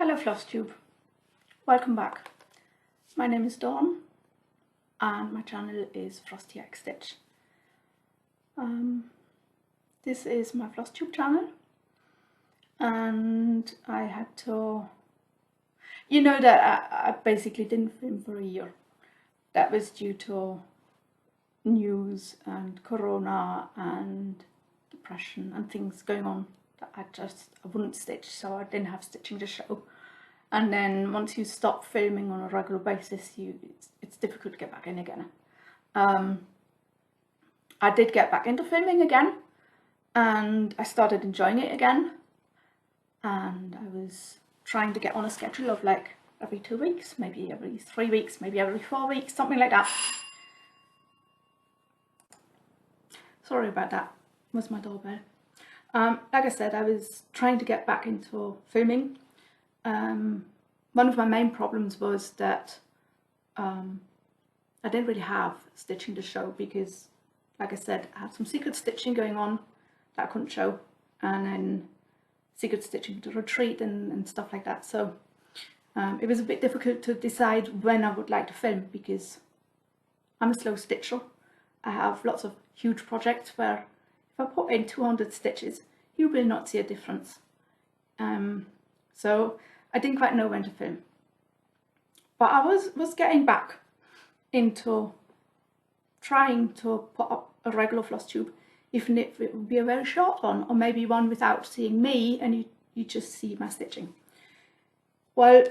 Hello Flosstube, welcome back. My name is Dawn and my channel is Frosty XStitch. This is my Flosstube channel and I had to, you know that I basically didn't film for a year. That was due to news and corona and depression and things going on that I wouldn't stitch, so I didn't have stitching to show. And then once you stop filming on a regular basis, it's difficult to get back in again. I did get back into filming again and I started enjoying it again, and I was trying to get on a schedule of like every 2 weeks, maybe every 3 weeks, maybe every 4 weeks, something like that. Sorry about that, was my doorbell. Like I said, I was trying to get back into filming. One of my main problems was that I didn't really have stitching to show because, like I said, I had some secret stitching going on that I couldn't show, and then secret stitching to retreat and stuff like that. So it was a bit difficult to decide when I would like to film because I'm a slow stitcher. I have lots of huge projects where if I put in 200 stitches, you will not see a difference. So I didn't quite know when to film. But I was getting back into trying to put up a regular Flosstube, even if it would be a very short one, or maybe one without seeing me and you just see my stitching. Well,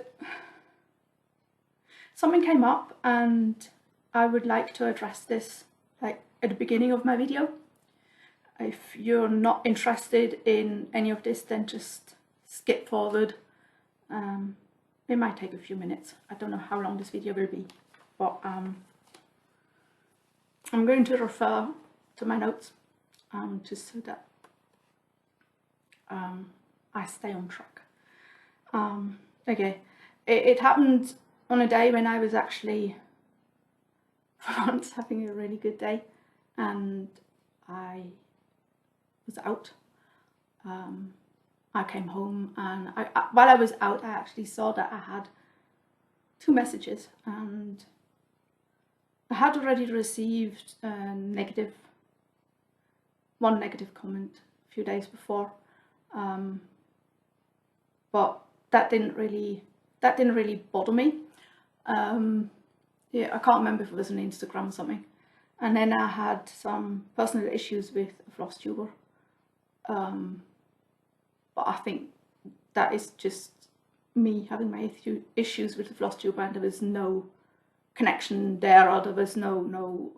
something came up and I would like to address this like at the beginning of my video. If you're not interested in any of this, then just skip forward. It might take a few minutes. I don't know how long this video will be, but I'm going to refer to my notes just so that I stay on track. Okay, it happened on a day when I was actually for once having a really good day, and I was out. I came home and while I was out, I actually saw that I had 2 messages, and I had already received one negative comment a few days before, but that didn't really bother me. Yeah, I can't remember if it was on Instagram or something. And then I had some personal issues with a Flosstuber. But I think that is just me having my issues with the Flosstuber, and there was no connection there, or there was no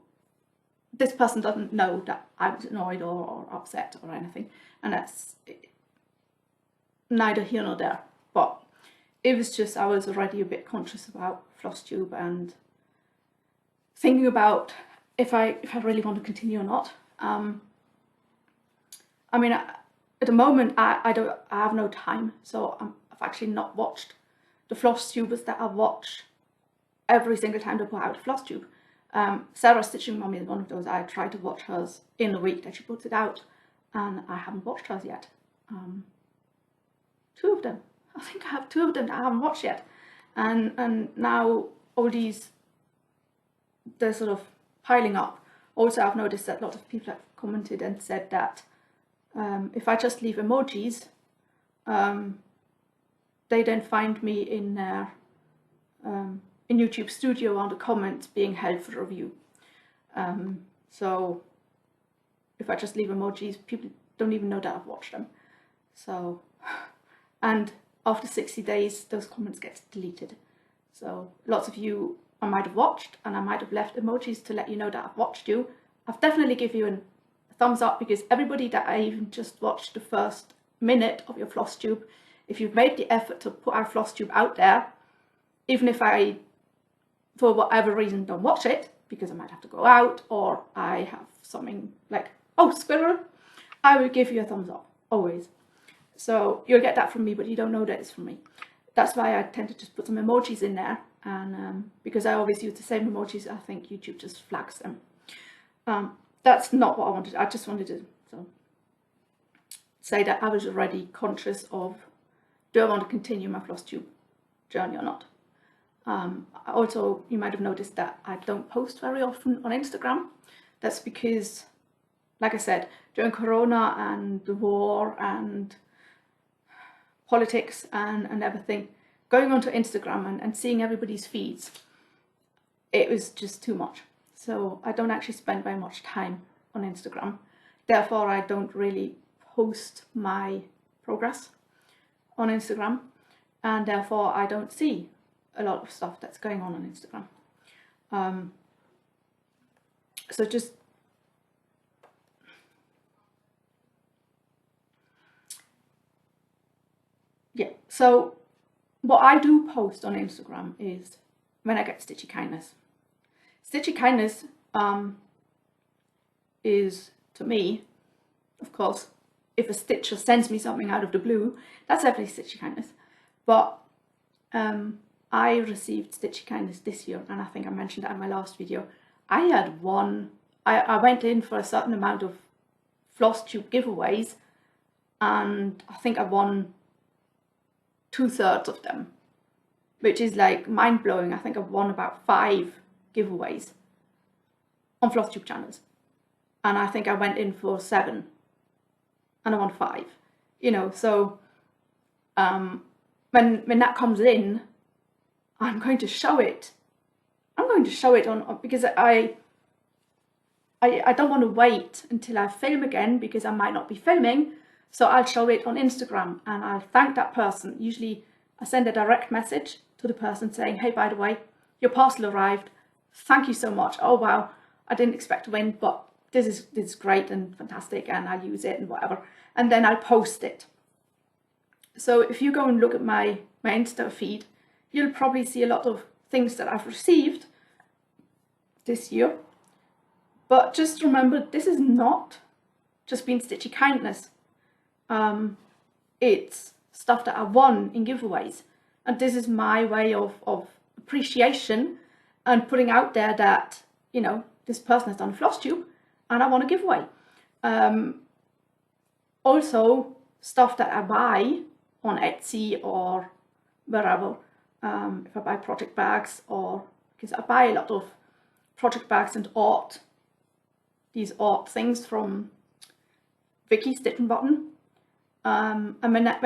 this person doesn't know that I was annoyed or upset or anything, and that's neither here nor there. But it was just, I was already a bit conscious about Flosstube and thinking about if I really want to continue or not. I mean, at the moment, I have no time, so I've actually not watched the Flosstubers that I watch every single time they put out a Flosstube. Sarah's Stitching Mummy is one of those. I try to watch hers in the week that she puts it out, and I haven't watched hers yet. 2 of them. I think I have 2 of them that I haven't watched yet, and now all these, they're sort of piling up. Also, I've noticed that a lot of people have commented and said that if I just leave emojis, they then find me in their in YouTube Studio on the comments being held for review. So if I just leave emojis, people don't even know that I've watched them. So, and after 60 days, those comments get deleted. So lots of you I might have watched, and I might have left emojis to let you know that I've watched you. I've definitely given you a thumbs up, because everybody that I even just watched the first minute of your Flosstube, if you've made the effort to put our Flosstube out there, even if I, for whatever reason, don't watch it, because I might have to go out or I have something like, oh, squirrel, I will give you a thumbs up, always. So you'll get that from me, but you don't know that it's from me. That's why I tend to just put some emojis in there, and because I always use the same emojis, I think YouTube just flags them. That's not what I wanted. I just wanted to say that I was already conscious of do I want to continue my Flosstube journey or not? Also, you might have noticed that I don't post very often on Instagram. That's because, like I said, during Corona and the war and politics and everything, going onto Instagram and seeing everybody's feeds, it was just too much. So I don't actually spend very much time on Instagram. Therefore, I don't really post my progress on Instagram, and therefore I don't see a lot of stuff that's going on Instagram. So just so what I do post on Instagram is when I get Stitchy Kindness. Stitchy Kindness is, to me, of course, if a stitcher sends me something out of the blue, that's definitely Stitchy Kindness. But I received Stitchy Kindness this year, and I think I mentioned that in my last video. I had one, I went in for a certain amount of Flosstube giveaways, and I think I won 2/3 of them, which is like mind-blowing. I think I've won about 5 giveaways on Flosstube channels, and I think I went in for 7 and I won 5, you know. So when that comes in, I'm going to show it. I'm going to show it on, because I don't want to wait until I film again, because I might not be filming. So I'll show it on Instagram and I'll thank that person. Usually I send a direct message to the person saying, hey, by the way, your parcel arrived. Thank you so much. Oh, wow. I didn't expect to win, but this is great and fantastic, and I'll use it and whatever. And then I'll post it. So if you go and look at my Insta feed, you'll probably see a lot of things that I've received this year. But just remember, this is not just been Stitchy Kindness. It's stuff that I won in giveaways, and this is my way of appreciation and putting out there that, you know, this person has done a Flosstube and I want a giveaway. Also stuff that I buy on Etsy or wherever, if I buy project bags, or because I buy a lot of project bags and these art things from Vicky Stitchmücken. And when I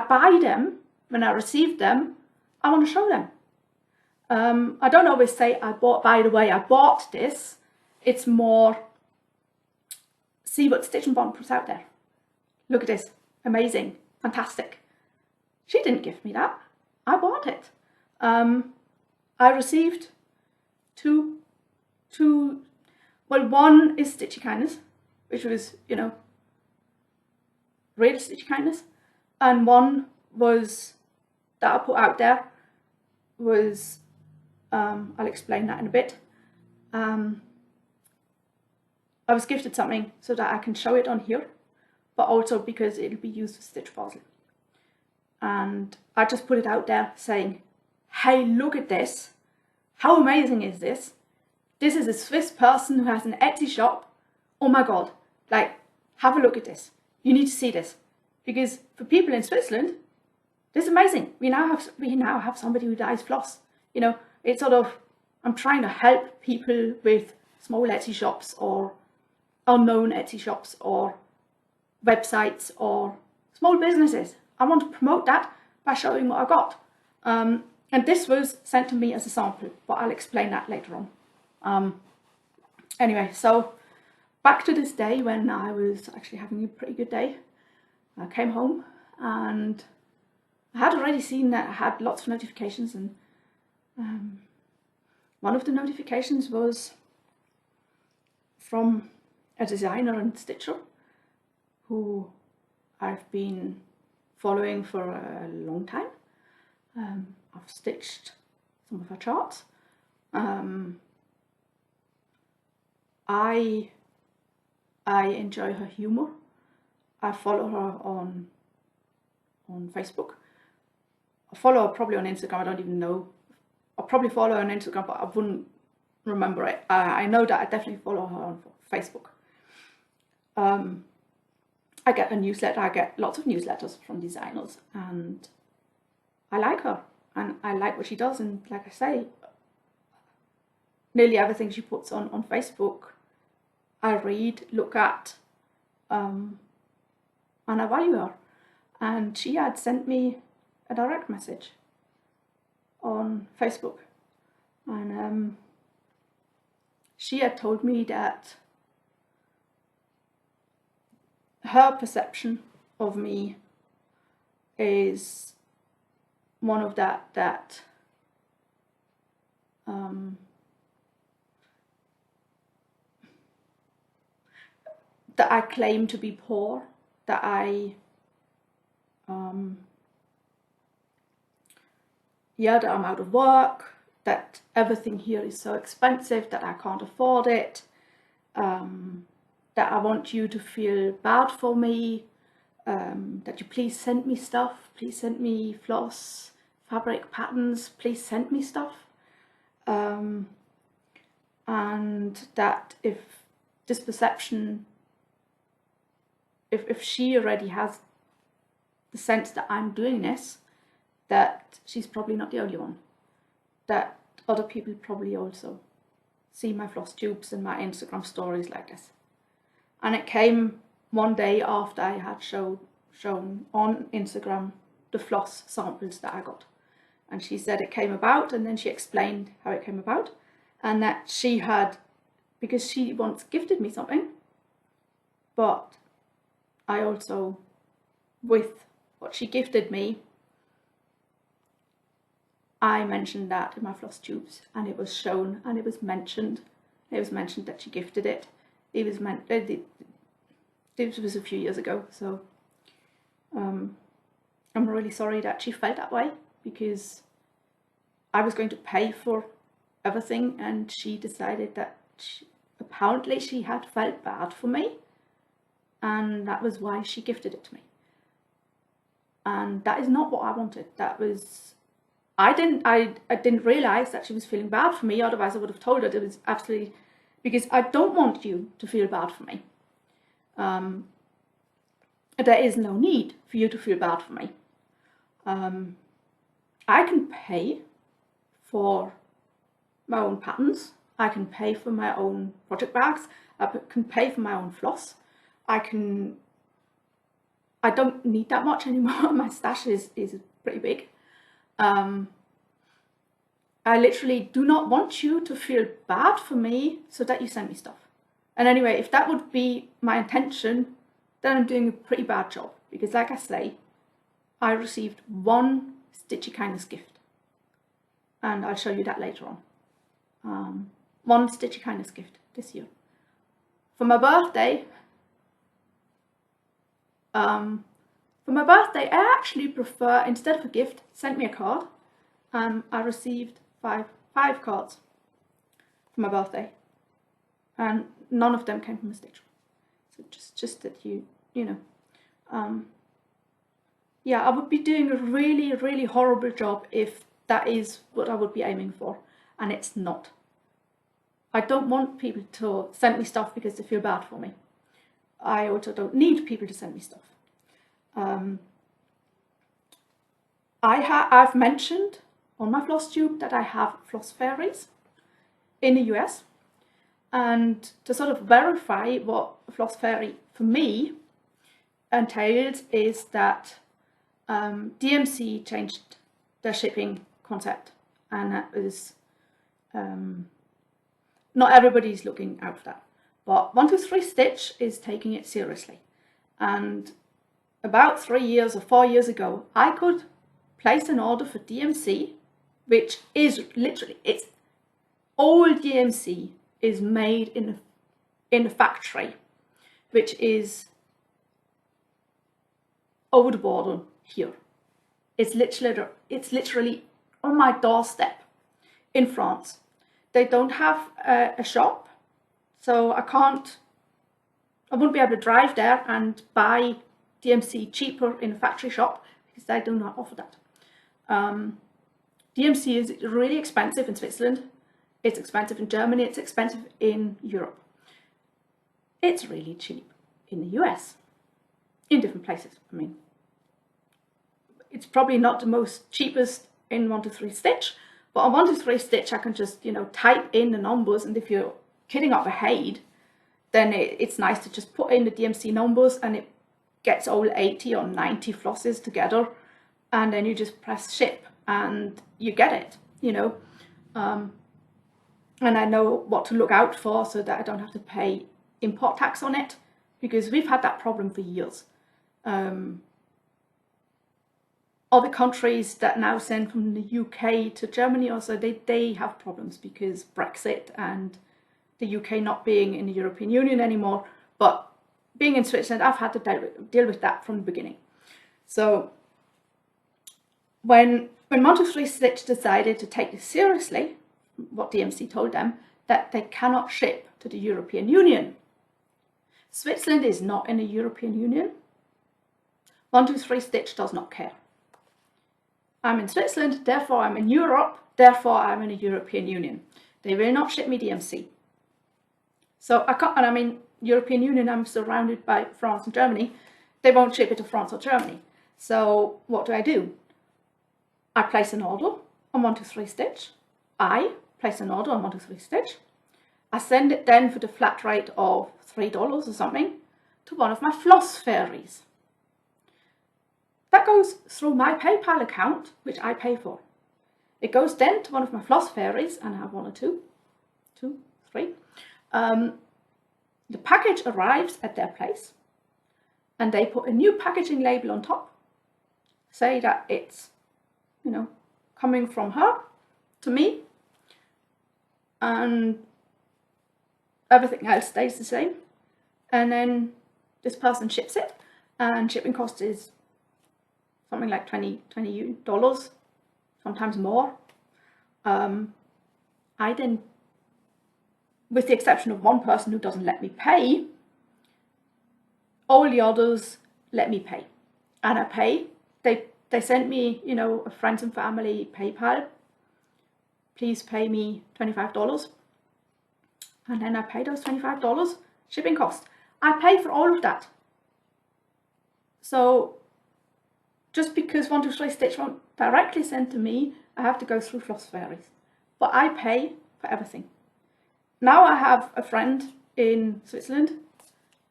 buy them, when I receive them, I want to show them. I don't always say by the way, I bought this. It's more, see what Stitchmücken puts out there. Look at this, amazing, fantastic. She didn't give me that, I bought it. I received two, well, one is Stitchy Kindness, which was, you know, real Stitchy Kindness, and one was that I put out there was, I'll explain that in a bit. I was gifted something so that I can show it on here, but also because it'll be used for Stitch Basel. And I just put it out there saying, hey, look at this. How amazing is this? This is a Swiss person who has an Etsy shop. Oh my God, like, have a look at this. You need to see this, because for people in Switzerland, this is amazing. We now have somebody who dyes floss. You know, it's sort of, I'm trying to help people with small Etsy shops or unknown Etsy shops or websites or small businesses. I want to promote that by showing what I got. And this was sent to me as a sample, but I'll explain that later on. Anyway, so back to this day when I was actually having a pretty good day. I came home and I had already seen that I had lots of notifications, and one of the notifications was from a designer and stitcher who I've been following for a long time. I've stitched some of her charts. I enjoy her humour. I follow her on Facebook. I follow her probably on Instagram, I don't even know. I'll probably follow her on Instagram, but I wouldn't remember it. I know that I definitely follow her on Facebook. I get a newsletter. I get lots of newsletters from designers, and I like her, and I like what she does. And like I say, nearly everything she puts on Facebook, I read, look at, and I value her. And she had sent me a direct message on Facebook, and she had told me that her perception of me is one of that that I claim to be poor, that I that I'm out of work, that everything here is so expensive that I can't afford it, that I want you to feel bad for me, that you please send me stuff, please send me floss, fabric patterns, please send me stuff, and that if this perception, if she already has the sense that I'm doing this, that she's probably not the only one, that other people probably also see my floss tubes and my Instagram stories like this. And it came one day after I had shown on Instagram the floss samples that I got. And she said it came about, and then she explained how it came about, and that she had, because she once gifted me something, but I also, with what she gifted me, I mentioned that in my floss tubes, and it was shown, and it was mentioned. It was mentioned that she gifted it. It was this was a few years ago, so I'm really sorry that she felt that way, because I was going to pay for everything, and she decided that apparently she had felt bad for me, and that was why she gifted it to me. And that is not what I wanted. That was, I didn't realize that she was feeling bad for me, otherwise I would have told her. It was absolutely, because I don't want you to feel bad for me. There is no need for you to feel bad for me. I can pay for my own patterns. I can pay for my own project bags. I can pay for my own floss. I don't need that much anymore. My stash is pretty big. I literally do not want you to feel bad for me so that you send me stuff. And anyway, if that would be my intention, then I'm doing a pretty bad job, because like I say, I received one Stitchy Kindness gift, and I'll show you that later on. One Stitchy Kindness gift this year. For my birthday, I actually prefer, instead of a gift, sent me a card. I received five cards for my birthday, and none of them came from a stitcher. So just that you know, yeah, I would be doing a really, really horrible job if that is what I would be aiming for, and it's not. I don't want people to send me stuff because they feel bad for me. I also don't need people to send me stuff. I've mentioned on my floss tube that I have floss fairies in the US, and to sort of verify what a floss fairy for me entails is that DMC changed their shipping concept, and that was not everybody's looking out for that, but 123stitch is taking it seriously. And about 3 years or 4 years ago, I could place an order for DMC, which is literally, it's all DMC is made in a factory, which is over the border here. It's literally on my doorstep in France. They don't have a shop, so I wouldn't be able to drive there and buy DMC cheaper in a factory shop, because they do not offer that. DMC is really expensive in Switzerland, it's expensive in Germany, it's expensive in Europe. It's really cheap in the US. in different places. I mean, it's probably not the most cheapest in 123stitch, but on 123stitch I can just, you know, type in the numbers, and if you're kitting up a HAED, then it's nice to just put in the DMC numbers and it gets all 80 or 90 flosses together, and then you just press ship and you get it, you know. And I know what to look out for so that I don't have to pay import tax on it, because we've had that problem for years. Other countries that now send from the UK to Germany also, they have problems because Brexit and the UK not being in the European Union anymore. But being in Switzerland, I've had to deal with that from the beginning. So when 123stitch decided to take this seriously, what DMC told them, that they cannot ship to the European Union. Switzerland is not in the European Union. 123stitch does not care. I'm in Switzerland, therefore I'm in Europe, therefore I'm in the European Union. They will not ship me DMC. So I can't, and I mean, European Union, I'm surrounded by France and Germany. They won't ship it to France or Germany. So what do? I place an order on 123stitch. I place an order on 123stitch. I send it then for the flat rate of $3 or something to one of my floss fairies. That goes through my PayPal account, which I pay for. It goes then to one of my floss fairies, and I have one or two, three. The package arrives at their place, and they put a new packaging label on top, say that it's, you know, coming from her to me, and everything else stays the same. And then this person ships it, and shipping cost is something like $20, sometimes more. I then, with the exception of one person who doesn't let me pay, all the others let me pay. And I pay. They sent me, you know, a friends and family PayPal. Please pay me $25. And then I pay those $25 shipping cost. I pay for all of that. So just because 123stitch won't directly send to me, I have to go through floss fairies. But I pay for everything. Now I have a friend in Switzerland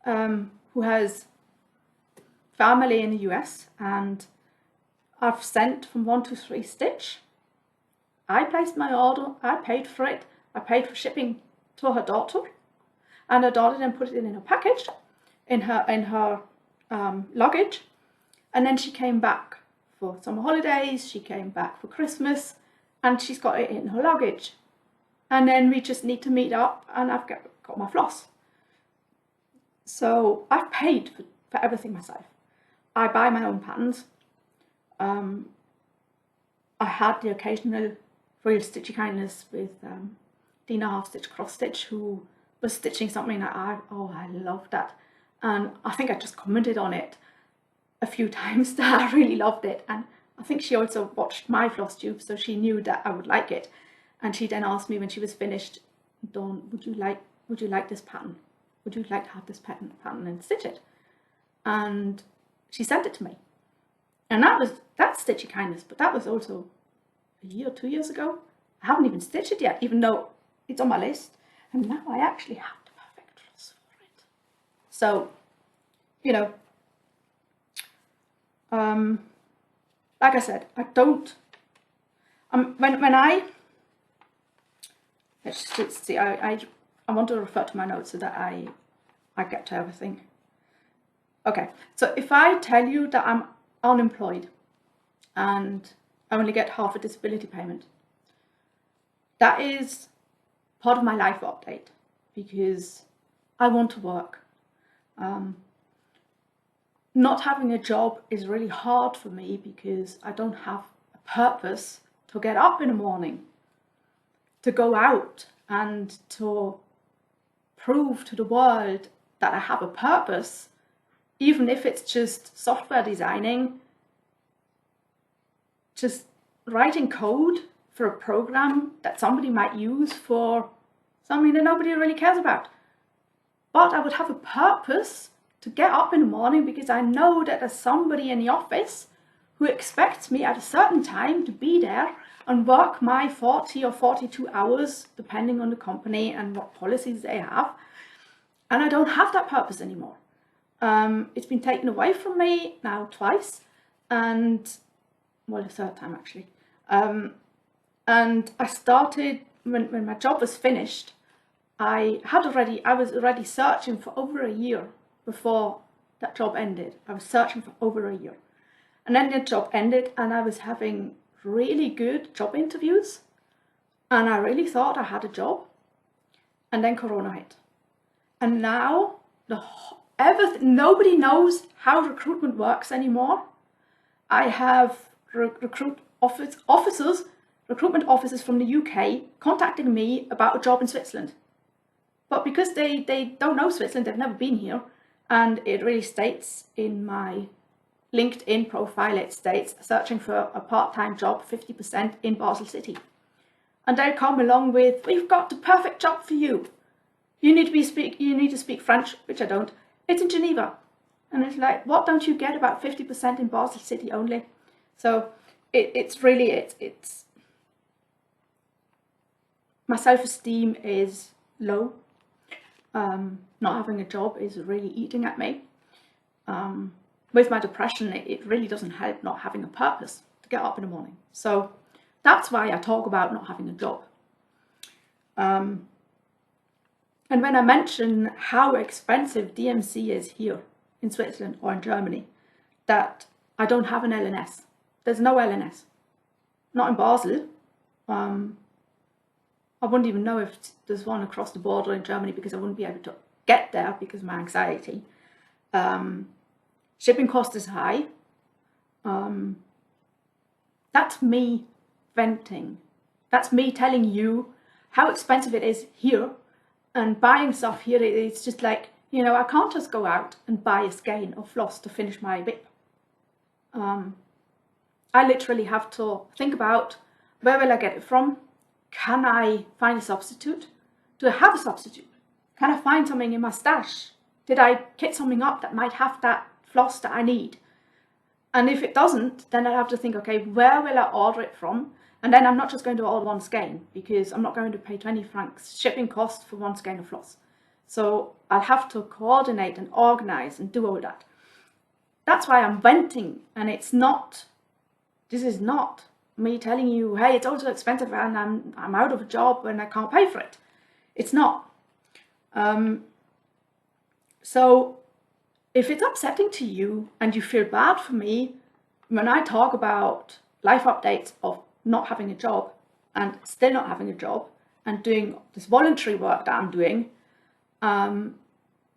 who has family in the US, and I've sent from 123stitch. I placed my order, I paid for it, I paid for shipping to her daughter, and her daughter then put it in her package, in her luggage. And then she came back for summer holidays, she came back for Christmas, and she's got it in her luggage. And then we just need to meet up, and I've got my floss. So I've paid for everything myself. I buy my own patterns. I had the occasional real stitchy kindness with Dina Half Stitch Cross Stitch, who was stitching something that I loved that. And I think I just commented on it a few times that I really loved it, and I think she also watched my Flosstube, so she knew that I would like it. And she then asked me when she was finished, Dawn, would you like this pattern? Would you like to have this pattern and stitch it? And she sent it to me. And that's Stitchy Kindness, but that was also a year or 2 years ago. I haven't even stitched it yet, even though it's on my list. And now I actually have the perfect floss for it. So, you know, like I said, I don't, when I, let's see, I want to refer to my notes so that I get to everything. Okay, so if I tell you that I'm unemployed and I only get half a disability payment, that is part of my life update, because I want to work. Not having a job is really hard for me because I don't have a purpose to get up in the morning, to go out and to prove to the world that I have a purpose, even if it's just software designing, just writing code for a program that somebody might use for something that nobody really cares about. But I would have a purpose to get up in the morning because I know that there's somebody in the office who expects me at a certain time to be there and work my 40 or 42 hours, depending on the company and what policies they have. And I don't have that purpose anymore. It's been taken away from me now twice, and well, the third time actually. And I started, when my job was finished, I was already searching for over a year before that job ended. I was searching for over a year. And then the job ended and I was having really good job interviews. And I really thought I had a job. And then Corona hit. And now nobody knows how recruitment works anymore. I have recruitment officers from the UK contacting me about a job in Switzerland. But because they don't know Switzerland, they've never been here, and it really states in my LinkedIn profile, it states searching for a part-time job, 50% in Basel City. And they come along with, we've got the perfect job for you. You need to speak French, which I don't. It's in Geneva. And it's like, what don't you get about 50% in Basel City only? So it's my self-esteem is low. Not having a job is really eating at me. With my depression, it really doesn't help not having a purpose to get up in the morning. So that's why I talk about not having a job. And when I mention how expensive DMC is here in Switzerland or in Germany, that I don't have an LNS. There's no LNS. Not in Basel. I wouldn't even know if there's one across the border in Germany because I wouldn't be able to get there because of my anxiety. Shipping cost is high. That's me venting. That's me telling you how expensive it is here, and buying stuff here. It's just like, you know, I can't just go out and buy a skein of floss to finish my bib. I literally have to think about, where will I get it from? Can I find a substitute? Do I have a substitute? Can I find something in my stash? Did I kit something up that might have that floss that I need? And if it doesn't, then I have to think, okay, where will I order it from? And then I'm not just going to order one skein, because I'm not going to pay 20 francs shipping cost for one skein of floss. So I'll have to coordinate and organize and do all that. That's why I'm venting, and this is not me telling you, hey, it's also expensive and I'm out of a job and I can't pay for it. It's not. So if it's upsetting to you and you feel bad for me when I talk about life updates of not having a job and still not having a job and doing this voluntary work that I'm doing,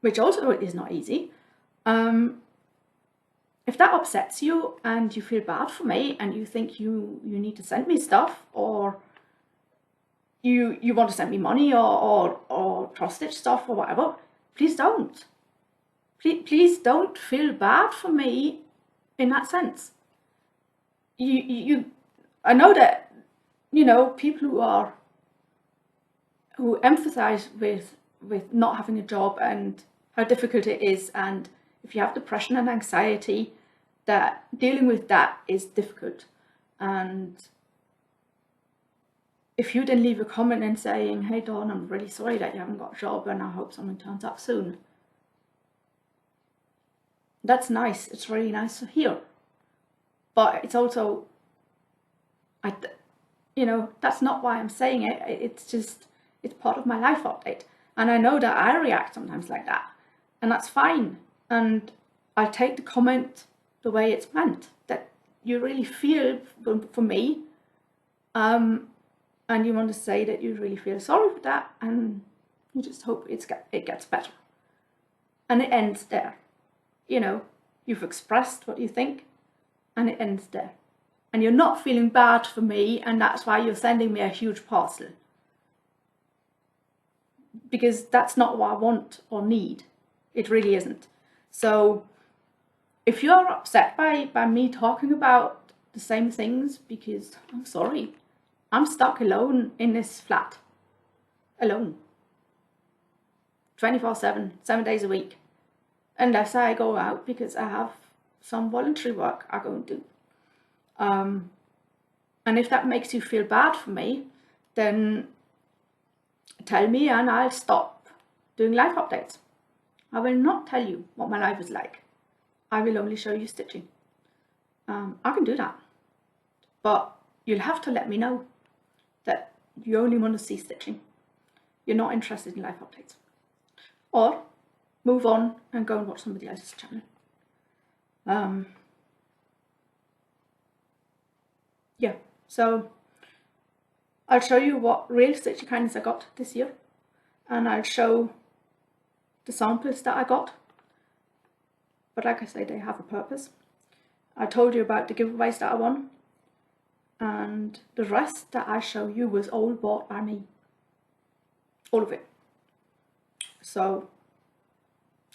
which also is not easy, if that upsets you and you feel bad for me and you think you need to send me stuff, or you want to send me money or cross-stitch stuff or whatever, please don't. Please don't feel bad for me in that sense. I know that, you know, people who emphasize with not having a job and how difficult it is, and if you have depression and anxiety, that dealing with that is difficult. And if you then leave a comment and saying, hey Dawn, I'm really sorry that you haven't got a job and I hope something turns up soon. That's nice, it's really nice to hear. But it's also, you know, that's not why I'm saying it. It's just, it's part of my life update. And I know that I react sometimes like that. And that's fine. And I take the comment the way it's meant, that you really feel for me, and you want to say that you really feel sorry for that, and you just hope it gets better. And it ends there. You know, you've expressed what you think, and it ends there. And you're not feeling bad for me, and that's why you're sending me a huge parcel. Because that's not what I want or need. It really isn't. So if you're upset by me talking about the same things, because I'm sorry, I'm stuck alone in this flat. Alone. 24/7, 7 days a week. unless I go out because I have some voluntary work I go and do. And if that makes you feel bad for me, then tell me and I'll stop doing life updates. I will not tell you what my life is like. I will only show you stitching. I can do that, but you'll have to let me know that you only want to see stitching. You're not interested in life updates. Or move on and go and watch somebody else's channel. Yeah, so I'll show you what real stitching kindness I got this year, and I'll show the samples that I got. But like I say, they have a purpose. I told you about the giveaways that I won, and the rest that I show you was all bought by me. All of it. So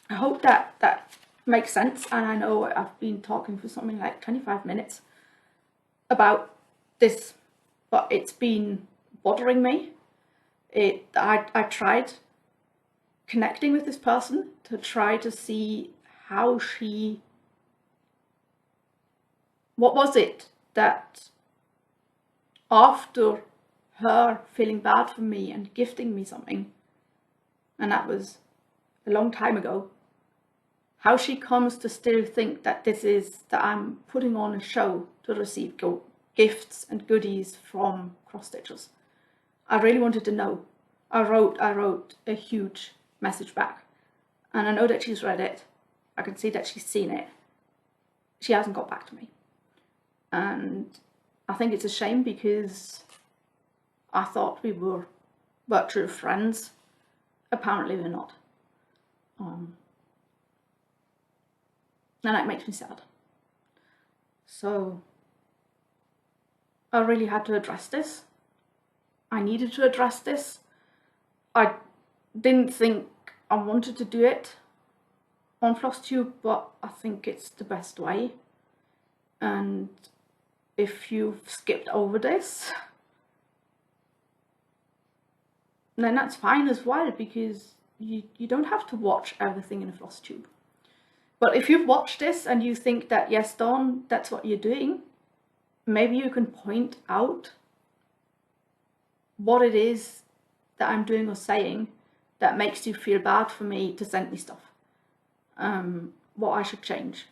I hope that makes sense, and I know I've been talking for something like 25 minutes about this, but it's been bothering me. I tried connecting with this person to try to see how what was it that after her feeling bad for me and gifting me something, and that was a long time ago, how she comes to still think that that I'm putting on a show to receive gifts and goodies from cross stitchers. I really wanted to know. I wrote a huge message back, and I know that she's read it. I can see that she's seen it. She hasn't got back to me, and I think it's a shame because I thought we were virtual friends. Apparently we're not. And that makes me sad. So I really had to address this. I needed to address this. I didn't think I wanted to do it on Flosstube, but I think it's the best way. And if you've skipped over this, then that's fine as well, because you don't have to watch everything in a Flosstube. But if you've watched this and you think that, yes, Dawn, that's what you're doing, maybe you can point out what it is that I'm doing or saying that makes you feel bad for me to send me stuff. What I should change.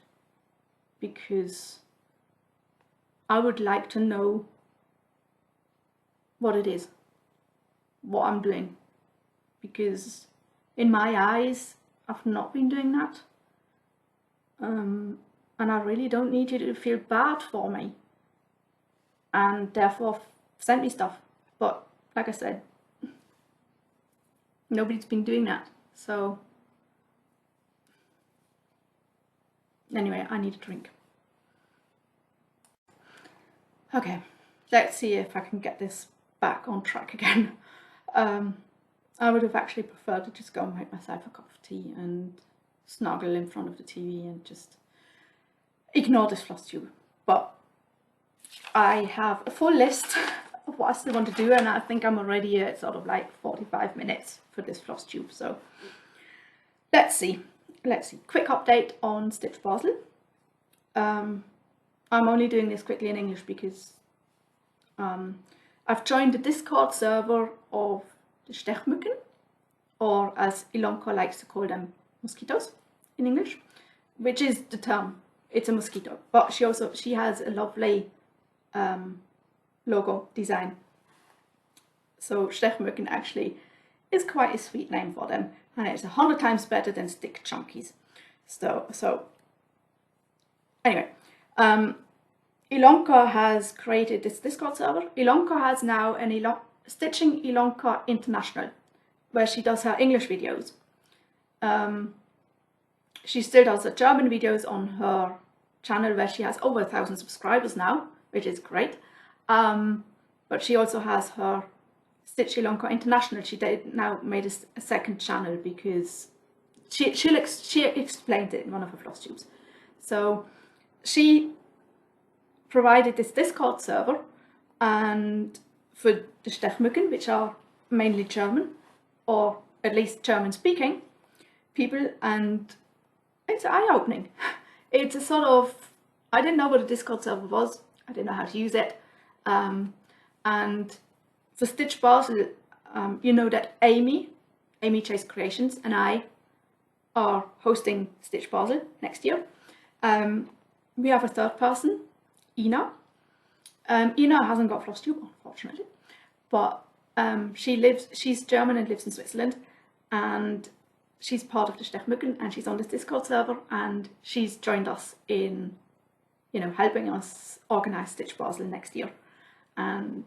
Because I would like to know what it is, what I'm doing. Because in my eyes, I've not been doing that. And I really don't need you to feel bad for me. And therefore send me stuff. But like I said, nobody's been doing that. So anyway, I need a drink. Okay, let's see if I can get this back on track again. I would have actually preferred to just go and make myself a cup of tea and snuggle in front of the TV and just ignore this Flosstube. But I have a full list of what I still want to do, and I think I'm already at sort of like 45 minutes for this Flosstube. So let's see. Quick update on Stitch Basel. I'm only doing this quickly in English because I've joined the Discord server of the Stechmücken, or as Ilonka likes to call them, mosquitoes in English, which is the term. It's a mosquito, but she has a lovely logo design. So Stechmücken actually is quite a sweet name for them, and it's 100 times better than stick chunkies. So anyway, Ilonka has created this Discord server. Ilonka has now an Stitching Ilonka International, where she does her English videos. She still does her German videos on her channel, where she has over 1,000 subscribers now, which is great. But she also has her Stitch Ilonka International. She now made a second channel because she explained it in one of her Flosstubes. So she provided this Discord server, and for the Stechmücken, which are mainly German, or at least German speaking people, and it's eye-opening. It's a sort of, I didn't know what a Discord server was. I didn't know how to use it. And for Stitch Basel, you know that Aimee Chase Creations, and I are hosting Stitch Basel next year. We have a third person, Ina. Ina hasn't got Flosstube, unfortunately, but she's German and lives in Switzerland, and she's part of the Stechmücken, and she's on this Discord server, and she's joined us in, you know, helping us organise Stitch Basel next year. And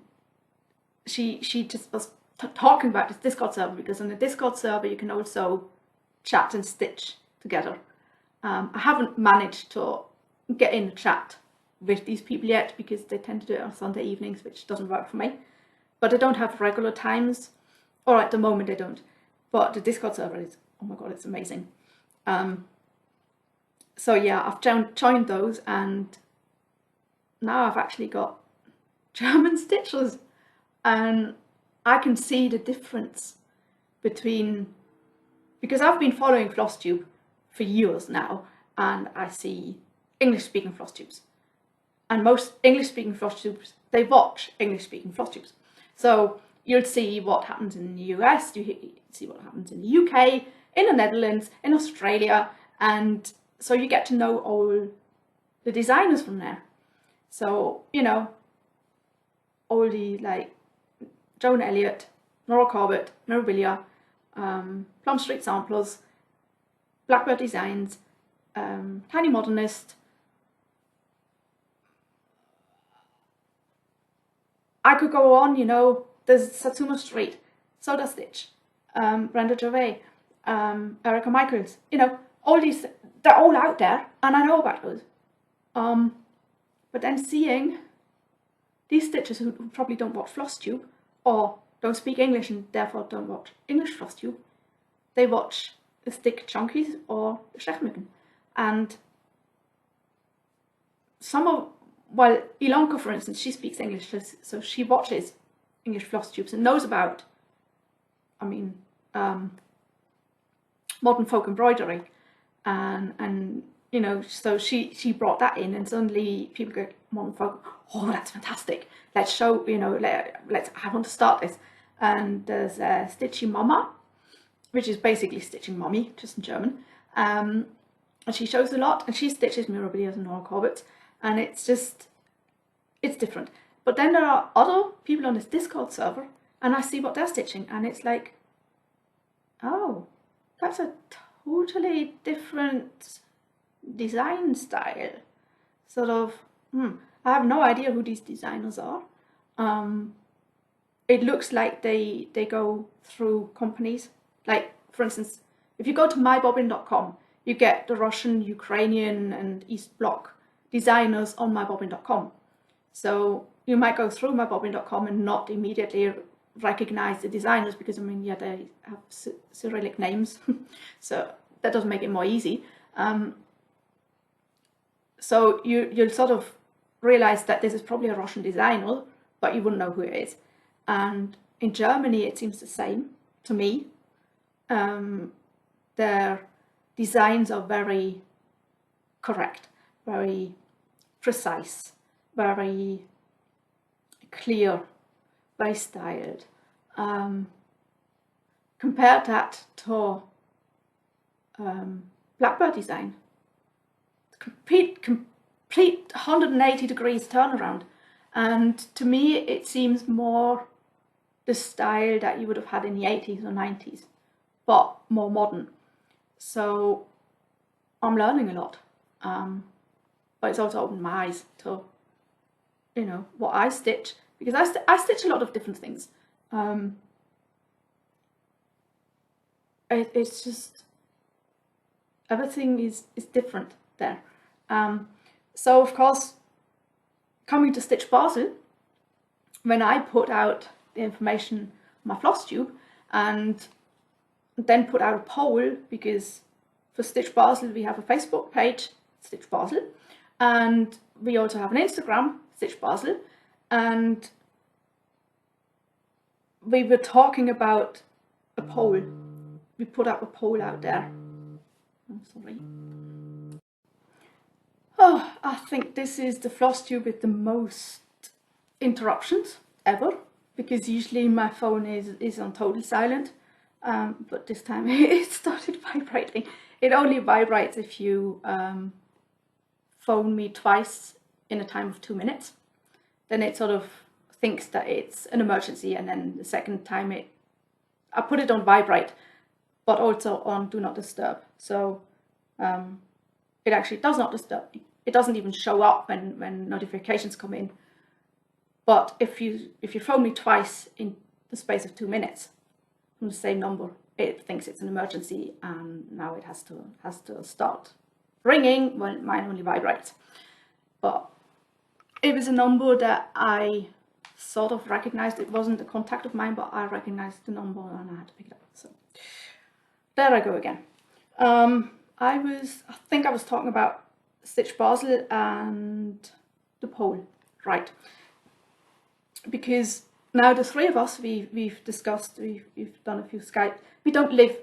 she just was talking about this Discord server, because on the Discord server you can also chat and stitch together. I haven't managed to get in the chat with these people yet, because they tend to do it on Sunday evenings, which doesn't work for me. But they don't have regular times, or at the moment they don't. But the Discord server is, oh my god, it's amazing. So yeah, I've joined those, and now I've actually got German stitchers, and I can see the difference between, because I've been following Flosstube for years now, and I see English-speaking Flosstubes, and most English-speaking Flosstubes, they watch English-speaking Flosstubes. So you'll see what happens in the US, you see what happens in the UK, in the Netherlands, in Australia, and so you get to know all the designers from there. So, you know, all the, like, Joan Elliott, Nora Corbett, Mirabilia, Plum Street Samplers, Blackbird Designs, Tiny Modernist. I could go on, you know, there's Satsuma Street, Soda Stitch, Brenda Gervais, Erica Micheals, you know, all these, they're all out there, and I know about those. But then seeing these stitchers who probably don't watch Flosstube, or don't speak English and therefore don't watch English Flosstube, they watch the Stick Chunkies or the Stechmücken. And some of, well, Ilonka, for instance, she speaks English, so she watches English Flosstubes and knows about, I mean, modern folk embroidery, and you know, so she brought that in, and suddenly people go, modern folk, oh, that's fantastic, let's show, you know, I want to start this. And there's Stitchy Mama, which is basically Stitching Mommy, just in German, and she shows a lot, and she stitches Mirabilias and Nora Corbett's, and it's just, it's different. But then there are other people on this Discord server, and I see what they're stitching, and it's like, oh, that's a totally different design style. Sort of, I have no idea who these designers are. It looks like they go through companies. Like, for instance, if you go to mybobbin.com, you get the Russian, Ukrainian, and East Bloc designers on mybobbin.com. So you might go through mybobbin.com and not immediately recognize the designers, because, I mean, yeah, they have Cyrillic names, so that doesn't make it more easy. So you'll sort of realize that this is probably a Russian designer, but you wouldn't know who it is. And in Germany, it seems the same to me. Their designs are very correct, very precise, very clear, very styled. Compare that to Blackbird design. Complete 180 degrees turnaround. And to me, it seems more the style that you would have had in the 80s or 90s, but more modern. So I'm learning a lot. But it's also opened my eyes to, you know, what I stitch, because I stitch a lot of different things. It's just, everything is different there. So of course, coming to Stitch Basel, when I put out the information on my Flosstube, and then put out a poll, because for Stitch Basel we have a Facebook page, Stitch Basel, and we also have an Instagram, Stitch Basel, and we were talking about a poll. We put up a poll out there. I'm sorry. Oh, I think this is the Flosstube with the most interruptions ever, because usually my phone is on total silent, but this time it started vibrating. It only vibrates if you phone me twice in a time of 2 minutes. Then it sort of thinks that it's an emergency, and then the second time I put it on vibrate, but also on do not disturb. So it actually does not disturb. It doesn't even show up when notifications come in. But if you phone me twice in the space of 2 minutes from the same number, it thinks it's an emergency, and now it has to start ringing when mine only vibrates. But it was a number that I sort of recognized. It wasn't a contact of mine, but I recognized the number and I had to pick it up. So there I go again. I think I was talking about Stitch Basel and the pole, right? Because now the three of us, we've discussed, we've done a few Skype. We don't live,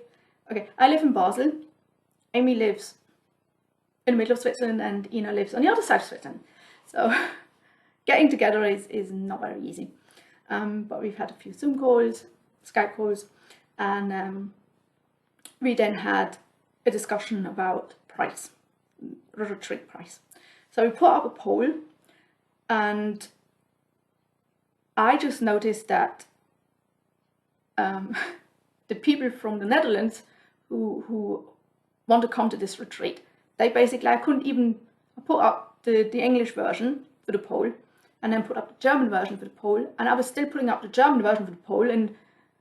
okay, I live in Basel, Aimee lives in the middle of Switzerland, and Ina lives on the other side of Switzerland. So getting together is not very easy. But we've had a few Zoom calls, Skype calls, and we then had a discussion about price, retreat price. So we put up a poll, and I just noticed that the people from the Netherlands who want to come to this retreat, they basically, I put up the English version for the poll, and then put up the German version for the poll, and I was still putting up the German version for the poll, and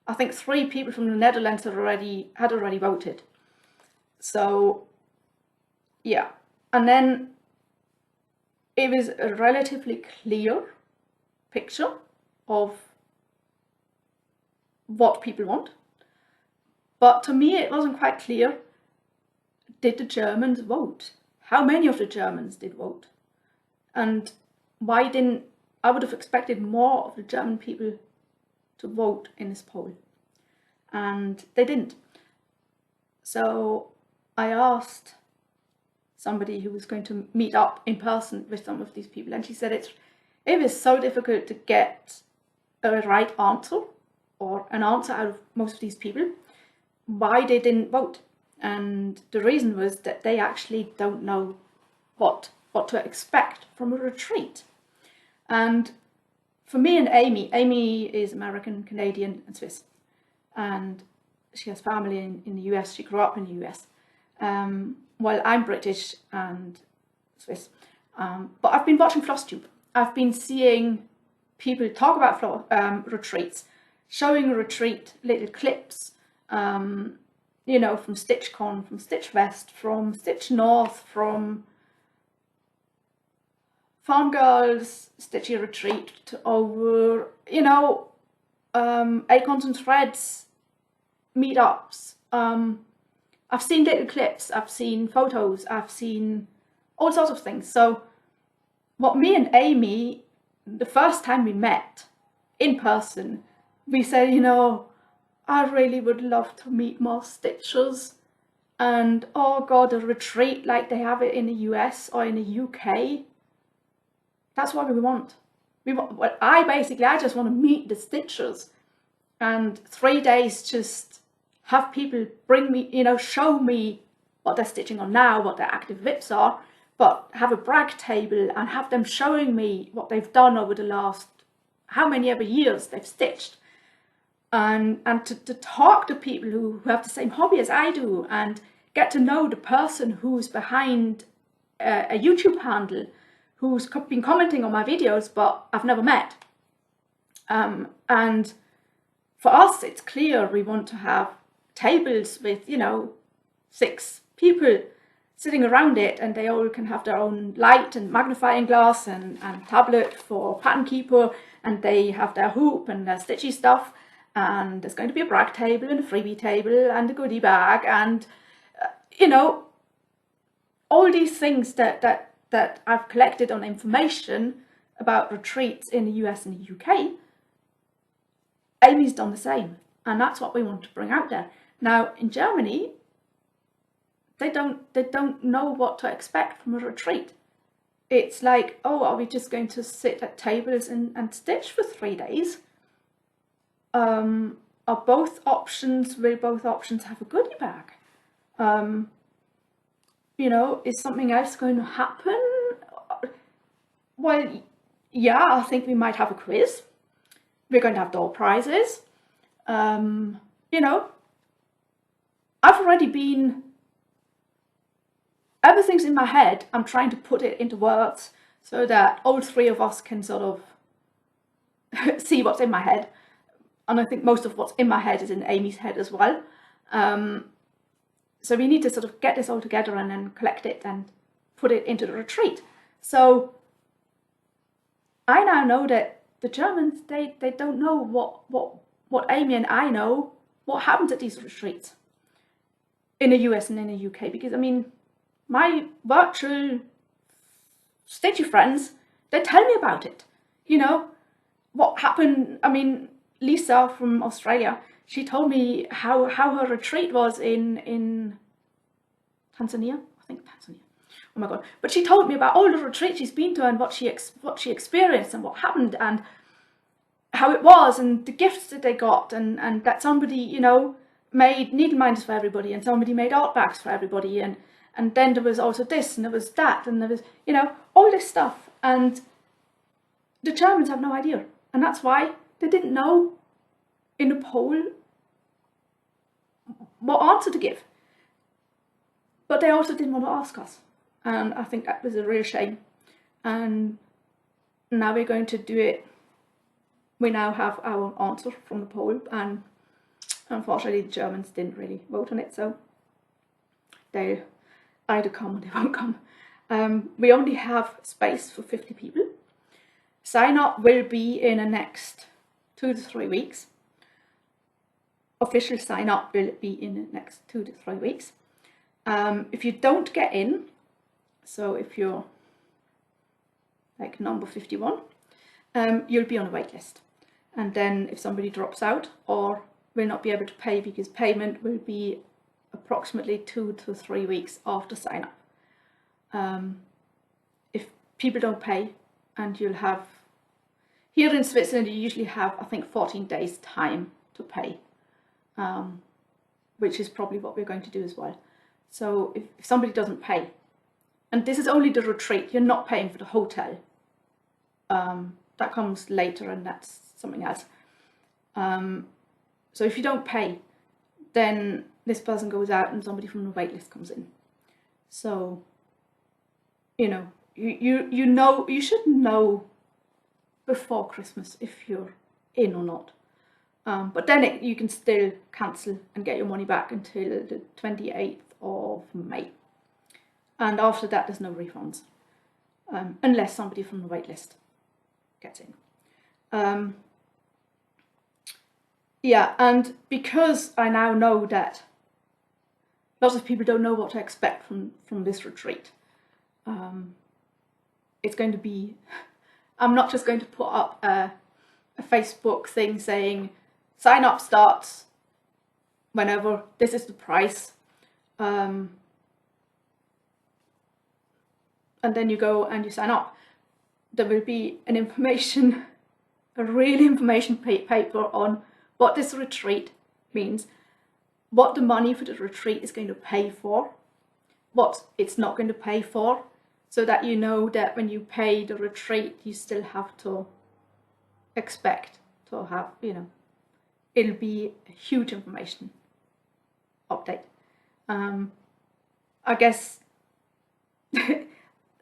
I think 3 people from the Netherlands had already voted. So yeah, and then it was a relatively clear picture of what people want, but to me it wasn't quite clear. Did the Germans vote? How many of the Germans did vote? And why didn't, I would have expected more of the German people to vote in this poll, and they didn't. So I asked somebody who was going to meet up in person with some of these people, and she said it was so difficult to get a right answer, or an answer out of most of these people, why they didn't vote. And the reason was that they actually don't know what to expect from a retreat. And for me and Aimee is American, Canadian and Swiss, and she has family in the US. She grew up in the US, while I'm British and Swiss. But I've been watching Flosstube. I've been seeing people talk about retreats, showing retreat little clips, you know, from StitchCon, from Stitch West, from Stitch North, from Farm Girls Stitchy Retreat to over, you know, Acorns and Threads meetups. I've seen little clips, I've seen photos, I've seen all sorts of things. So what me and Aimee, the first time we met in person, we said, you know, I really would love to meet more stitchers, and oh god, a retreat like they have it in the US or in the UK. That's what we want. Well, I just want to meet the stitchers, and 3 days just have people bring me, you know, show me what they're stitching on now, what their active whips are, but have a brag table and have them showing me what they've done over the last how many ever years they've stitched, and to talk to people who have the same hobby as I do, and get to know the person who's behind a YouTube handle, who's been commenting on my videos but I've never met. And for us, it's clear we want to have tables with, you know, 6 people sitting around it, and they all can have their own light and magnifying glass and tablet for pattern keeper, and they have their hoop and their stitchy stuff, and there's going to be a brag table and a freebie table and a goodie bag, and you know, all these things that I've collected on information about retreats in the US and the UK. Aimee's done the same, and that's what we want to bring out there. Now in Germany, they don't know what to expect from a retreat. it's like, oh, are we just going to sit at tables and stitch for 3 days? Will both options have a goodie bag? You know, is something else going to happen? Well, yeah, I think we might have a quiz. We're going to have door prizes. You know, I've already been, everything's in my head. I'm trying to put it into words so that all 3 of us can sort of see what's in my head. And I think most of what's in my head is in Aimee's head as well. So we need to sort of get this all together and then collect it and put it into the retreat. So I now know that the Germans, they don't know what Aimee and I know, what happens at these retreats in the US and in the UK. Because, I mean, my virtual stitchy friends, they tell me about it. You know, what happened. I mean, Lisa from Australia, she told me how her retreat was in Tanzania. I think Tanzania. Oh my god! But she told me about all the retreats she's been to and what she experienced and what happened and how it was and the gifts that they got and that somebody, you know, made needle minders for everybody and somebody made art bags for everybody and then there was also this and there was that and there was, you know, all this stuff, and the Germans have no idea, and that's why they didn't know in the poll what answer to give. But they also didn't want to ask us. And I think that was a real shame. And now we're going to do it. We now have our answer from the poll, and unfortunately the Germans didn't really vote on it, so they'll either come or they won't come. We only have space for 50 people. Sign up will be in the next 2 to 3 weeks. Official sign up will be in the next 2 to 3 weeks. If you don't get in, so if you're like number 51, you'll be on a wait list. And then if somebody drops out or will not be able to pay, because payment will be approximately 2 to 3 weeks after sign up. If people don't pay, and you'll have, here in Switzerland you usually have, I think, 14 days time to pay, which is probably what we're going to do as well. So if somebody doesn't pay, and this is only the retreat, you're not paying for the hotel. That comes later and that's something else. So if you don't pay, then this person goes out and somebody from the waitlist comes in. So, you know, you should know before Christmas if you're in or not. But then you can still cancel and get your money back until the 28th of May. And after that, there's no refunds, unless somebody from the waitlist gets in. Yeah, and because I now know that lots of people don't know what to expect from this retreat, it's going to be, I'm not just going to put up a Facebook thing saying sign up starts whenever, this is the price, and then you go and you sign up. There will be an information, a real information paper on what this retreat means, what the money for the retreat is going to pay for, what it's not going to pay for, so that you know that when you pay the retreat, you still have to expect to have, you know, it'll be a huge information update. I guess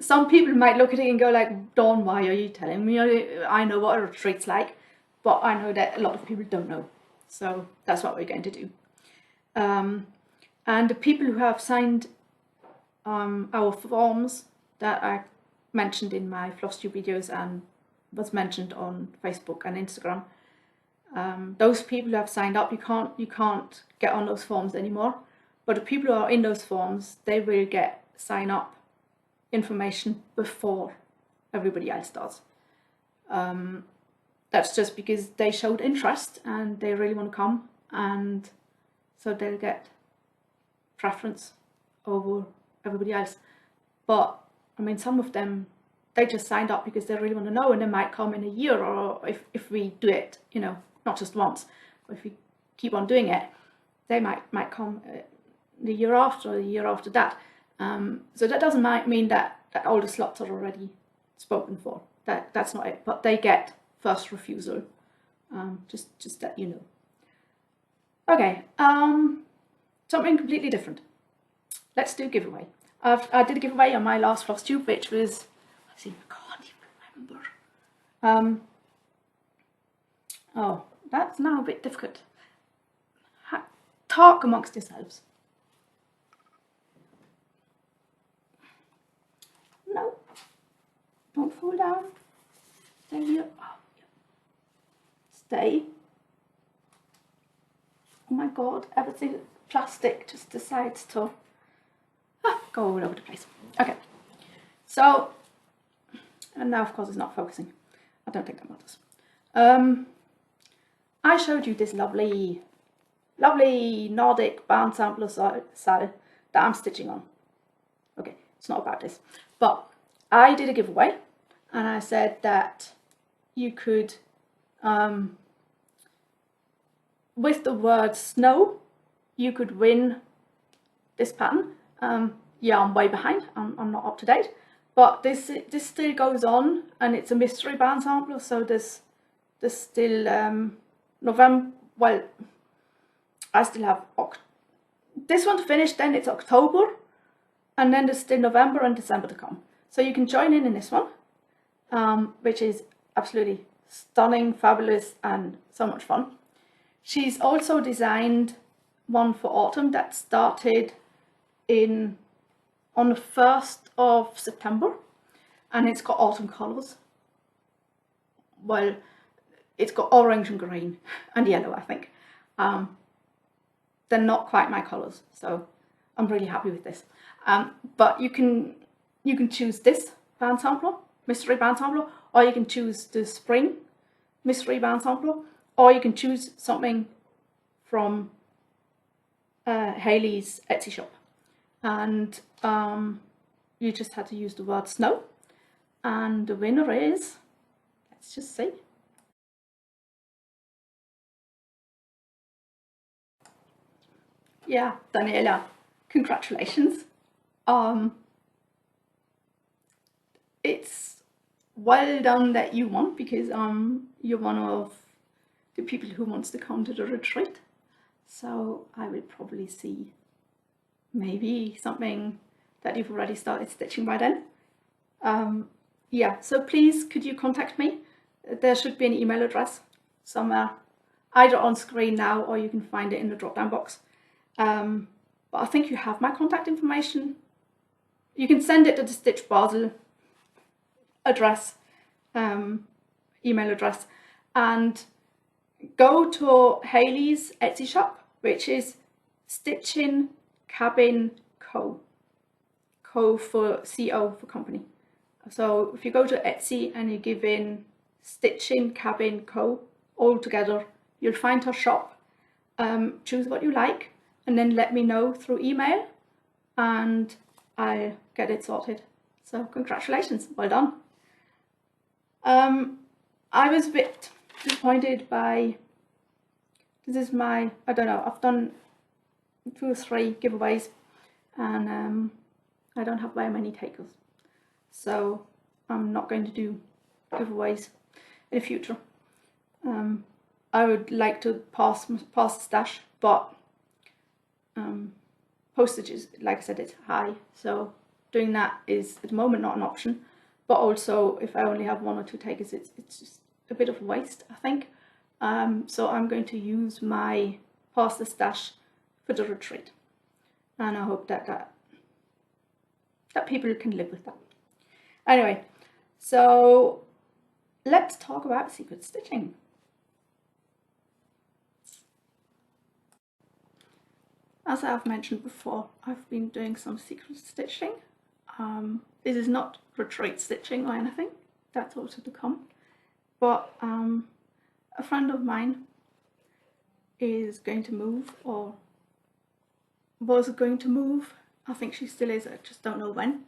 some people might look at it and go like, Dawn, why are you telling me? I know what a retreat's like, but I know that a lot of people don't know. So that's what we're going to do. And the people who have signed our forms that I mentioned in my Flosstube videos and was mentioned on Facebook and Instagram, those people who have signed up, you can't get on those forms anymore. But the people who are in those forms, they will get sign up information before everybody else does. That's just because they showed interest and they really want to come, and so they'll get preference over everybody else. But I mean, some of them they just signed up because they really want to know, and they might come in a year, or if we do it, you know, not just once, but if we keep on doing it, they might come the year after, or the year after that. So that doesn't mean that all the slots are already spoken for. That's not it, but they get first refusal. Just that you know. Okay, something completely different. Let's do a giveaway. I did a giveaway on my last Flosstube, which was, I can't even remember. Oh, that's now a bit difficult. Talk amongst yourselves. No, don't fall down. Stay here. Oh, yeah. Stay. Oh my god, everything plastic just decides to go all over the place. Okay, so, and now of course it's not focusing. I don't think that matters. I showed you this lovely Nordic Bandsampler SAL that I'm stitching on. Okay, it's not about this, but I did a giveaway and I said that you could, with the word snow, you could win this pattern. Yeah, I'm way behind, I'm not up to date, but this still goes on, and it's a mystery Bandsampler, so there's still November, well, I still have this one to finish, then it's October, and then there's still November and December to come. So you can join in this one, which is absolutely stunning, fabulous, and so much fun. She's also designed one for autumn that started on the 1st of September, and it's got autumn colours. Well, it's got orange and green and yellow, I think. They're not quite my colours, so I'm really happy with this. But you can choose this Bandsampler, mystery Bandsampler, or you can choose the spring mystery Bandsampler, or you can choose something from Hayley's Etsy shop. And you just had to use the word snow, and the winner is, let's just see. Yeah, Daniela, congratulations. It's well done that you won, because you're one of the people who wants to come to the retreat. So I will probably see maybe something that you've already started stitching by then. Yeah, so please could you contact me? There should be an email address somewhere, either on screen now, or you can find it in the drop down box. But I think you have my contact information. You can send it to the Stitch Basel address, email address, and go to Hayley's Etsy shop, which is StitchingCabinCo. Co for CO for company. So if you go to Etsy and you give in StitchingCabinCo all together, you'll find her shop. Choose what you like, and then let me know through email, and I'll get it sorted. So congratulations, well done. I was a bit disappointed by, this is my, I don't know, I've done 2 or 3 giveaways, and I don't have very many takers, so I'm not going to do giveaways in the future. I would like to pass the stash, but postage is, like I said, it's high, so doing that is at the moment not an option. But also, if I only have 1 or 2 takers, it's just a bit of a waste, I think. So I'm going to use my pass the stash for the retreat, and I hope that people can live with that. Anyway, so let's talk about secret stitching. As I've mentioned before, I've been doing some secret stitching. This is not retreat stitching or anything, that's also to come. But a friend of mine is going to move, or was going to move. I think she still is, I just don't know when.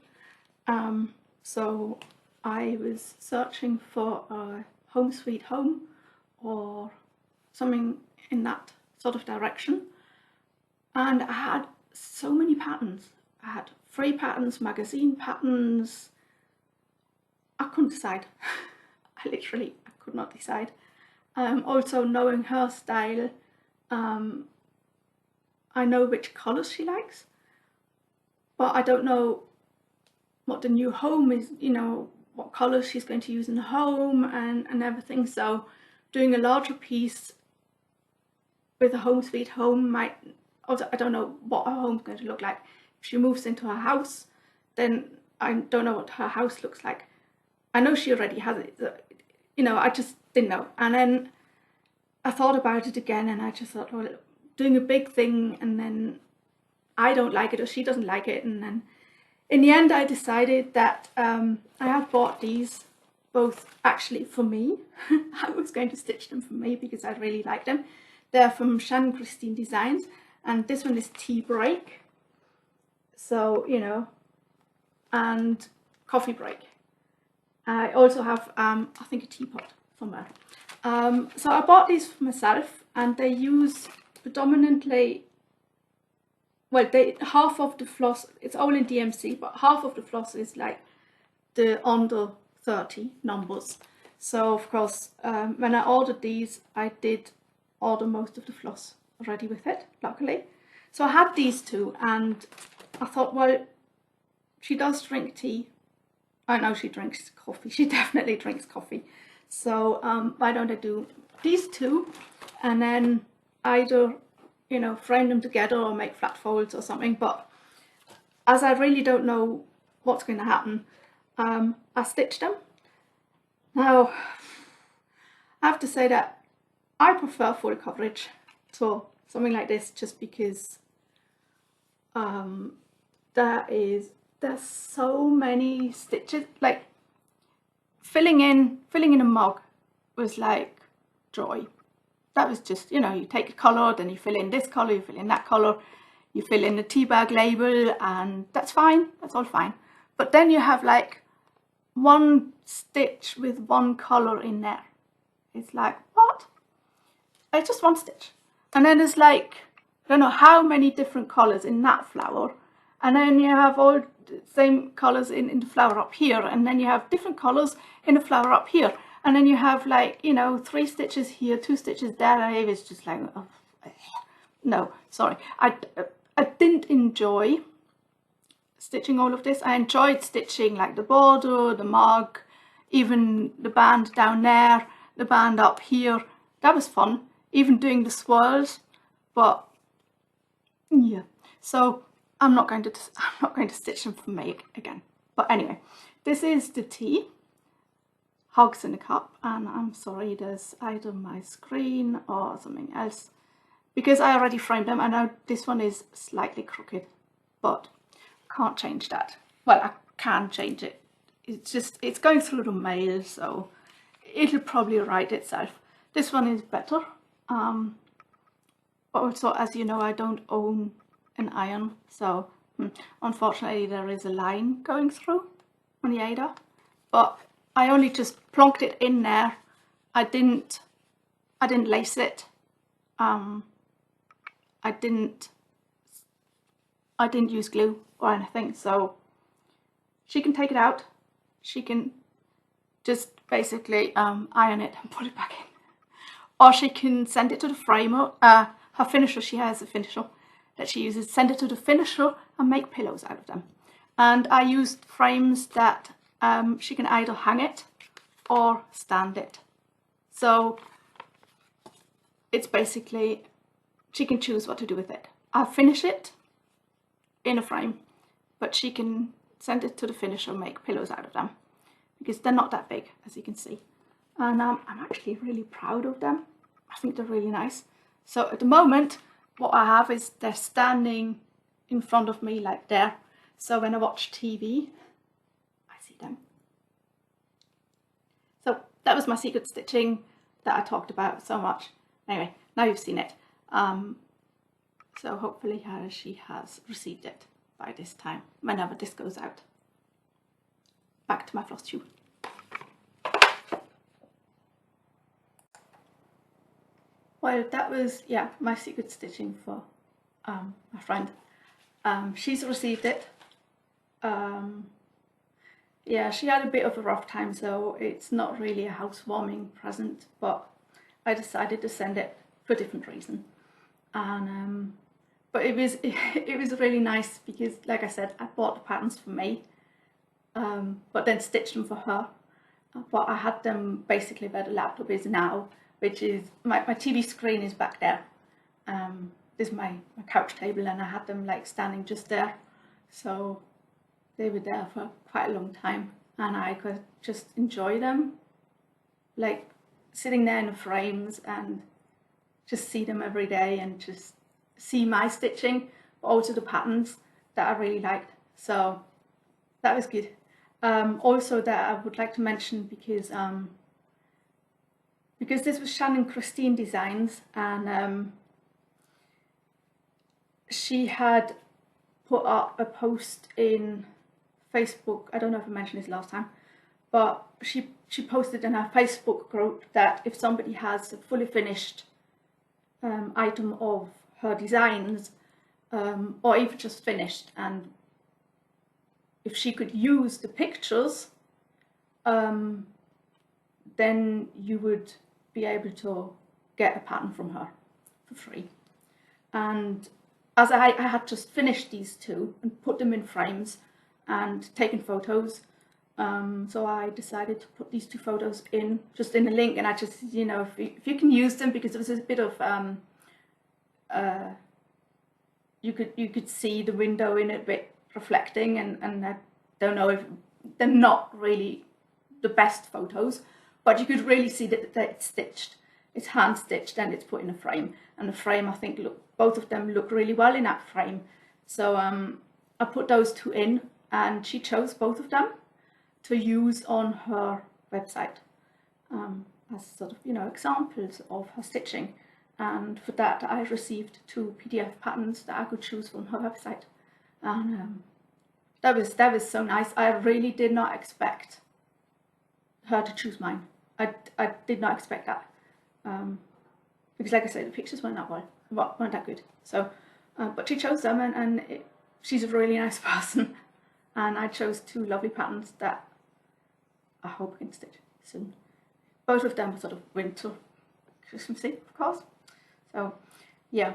So I was searching for a home sweet home or something in that sort of direction, and I had so many patterns. I had free patterns, magazine patterns. I couldn't decide. I could not decide. Also, knowing her style, I know which colours she likes, but I don't know what the new home is, you know, what colours she's going to use in the home and everything. So doing a larger piece with a home sweet home might, also I don't know what her home's going to look like. If she moves into her house, then I don't know what her house looks like. I know she already has it, you know, I just didn't know. And then I thought about it again, and I just thought, well, doing a big thing and then I don't like it or she doesn't like it, and then in the end I decided that I had bought these both actually for me. I was going to stitch them for me because I really like them. They're from Shannon Christine Designs, and this one is Tea Break, so you know, and Coffee Break. I also have I think a teapot from her. So I bought these for myself, and they use predominantly, well, half of the floss, it's all in DMC, but half of the floss is like the under 30 numbers. So of course, when I ordered these, I did order most of the floss already with it, luckily. So I had these two, and I thought, well, she does drink tea. I know she drinks coffee. She definitely drinks coffee. So why don't I do these two, and then either, you know, frame them together or make flat folds or something. But as I really don't know what's going to happen, I stitched them. Now, I have to say that I prefer full coverage to something like this, just because there's so many stitches. Like filling in a mug was like joy. That was just, you know, you take a colour, then you fill in this colour, you fill in that colour, you fill in the tea bag label, and that's fine, that's all fine. But then you have like one stitch with one colour in there. It's like, what? It's just one stitch. And then there's like, I don't know how many different colours in that flower. And then you have all the same colours in the flower up here. And then you have different colours in the flower up here. And then you have like, you know, 3 stitches here, 2 stitches there. And it was just like, oh, no, sorry. I didn't enjoy stitching all of this. I enjoyed stitching like the border, the mug, even the band down there, the band up here. That was fun. Even doing the swirls. But yeah, so I'm not going to stitch them for me again. But anyway, this is the tea. Hugs in a cup, and I'm sorry there's either my screen or something else, because I already framed them, and now this one is slightly crooked, but I can't change that. Well, I can change it. It's just, it's going through the mail, so it'll probably right itself. This one is better. But also, as you know, I don't own an iron, so unfortunately there is a line going through on the Ada, but I only just plonked it in there. I didn't lace it. I didn't use glue or anything, so she can take it out. She can just basically iron it and put it back in, or she can send it to the framer. Her finisher, she has a finisher that she uses. Send it to the finisher and make pillows out of them. And I used frames that she can either hang it or stand it. So it's basically, she can choose what to do with it. I finish it in a frame, but she can send it to the finisher and make pillows out of them, because they're not that big, as you can see. And I'm actually really proud of them. I think they're really nice. So at the moment, what I have is they're standing in front of me like there. So when I watch TV, I see them. So that was my secret stitching that I talked about so much. Anyway, now you've seen it. So hopefully she has received it by this time, whenever this goes out. Back to my floss tube. Well, that was, yeah, my secret stitching for my friend. She's received it. Yeah, she had a bit of a rough time, so it's not really a housewarming present, but I decided to send it for a different reason. And but it was really nice because, like I said, I bought the patterns for me, but then stitched them for her. But I had them basically where the laptop is now, which is my TV screen is back there. This is my couch table, and I had them like standing just there, so they were there for quite a long time, and I could just enjoy them, like sitting there in the frames and just see them every day and just see my stitching, but also the patterns that I really liked. So that was good. Also that I would like to mention, because this was Shannon Christine Designs, and she had put up a post in Facebook. I don't know if I mentioned this last time, but she posted in her Facebook group that if somebody has a fully finished item of her designs, or even just finished, and if she could use the pictures, then you would be able to get a pattern from her for free. And as I had just finished these two and put them in frames and taken photos, so I decided to put these two photos in, just in the link, and I just, you know, if you can use them, because there was a bit of, you could see the window in it a bit reflecting, and I don't know if they're not really the best photos, but you could really see that it's stitched. It's hand stitched and it's put in a frame, and the frame, I think, both of them look really well in that frame. So I put those two in, and she chose both of them to use on her website as sort of, you know, examples of her stitching. And for that, I received 2 PDF patterns that I could choose from her website, and that was so nice. I really did not expect her to choose mine. I did not expect that, because, like I said, the pictures weren't that good. So, but she chose them, and she's a really nice person, and I chose 2 lovely patterns that I hope I can stitch soon. Both of them were sort of winter, Christmassy, of course. So, yeah.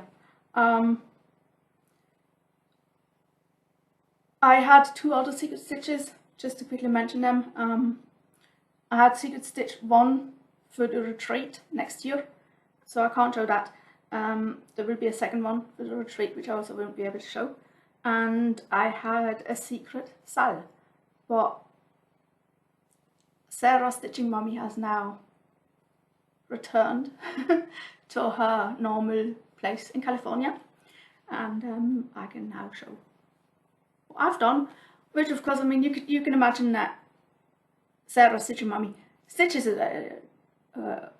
I had 2 other secret stitches, just to quickly mention them. I had secret stitch 1 for the retreat next year, so I can't show that. There will be a second one for the retreat, which I also won't be able to show. And I had a secret SAL, but Sarah Stitching Mummy has now returned to her normal place in California, and I can now show what I've done, which, of course, I mean, you can imagine that Sarah Stitching Mummy stitches at a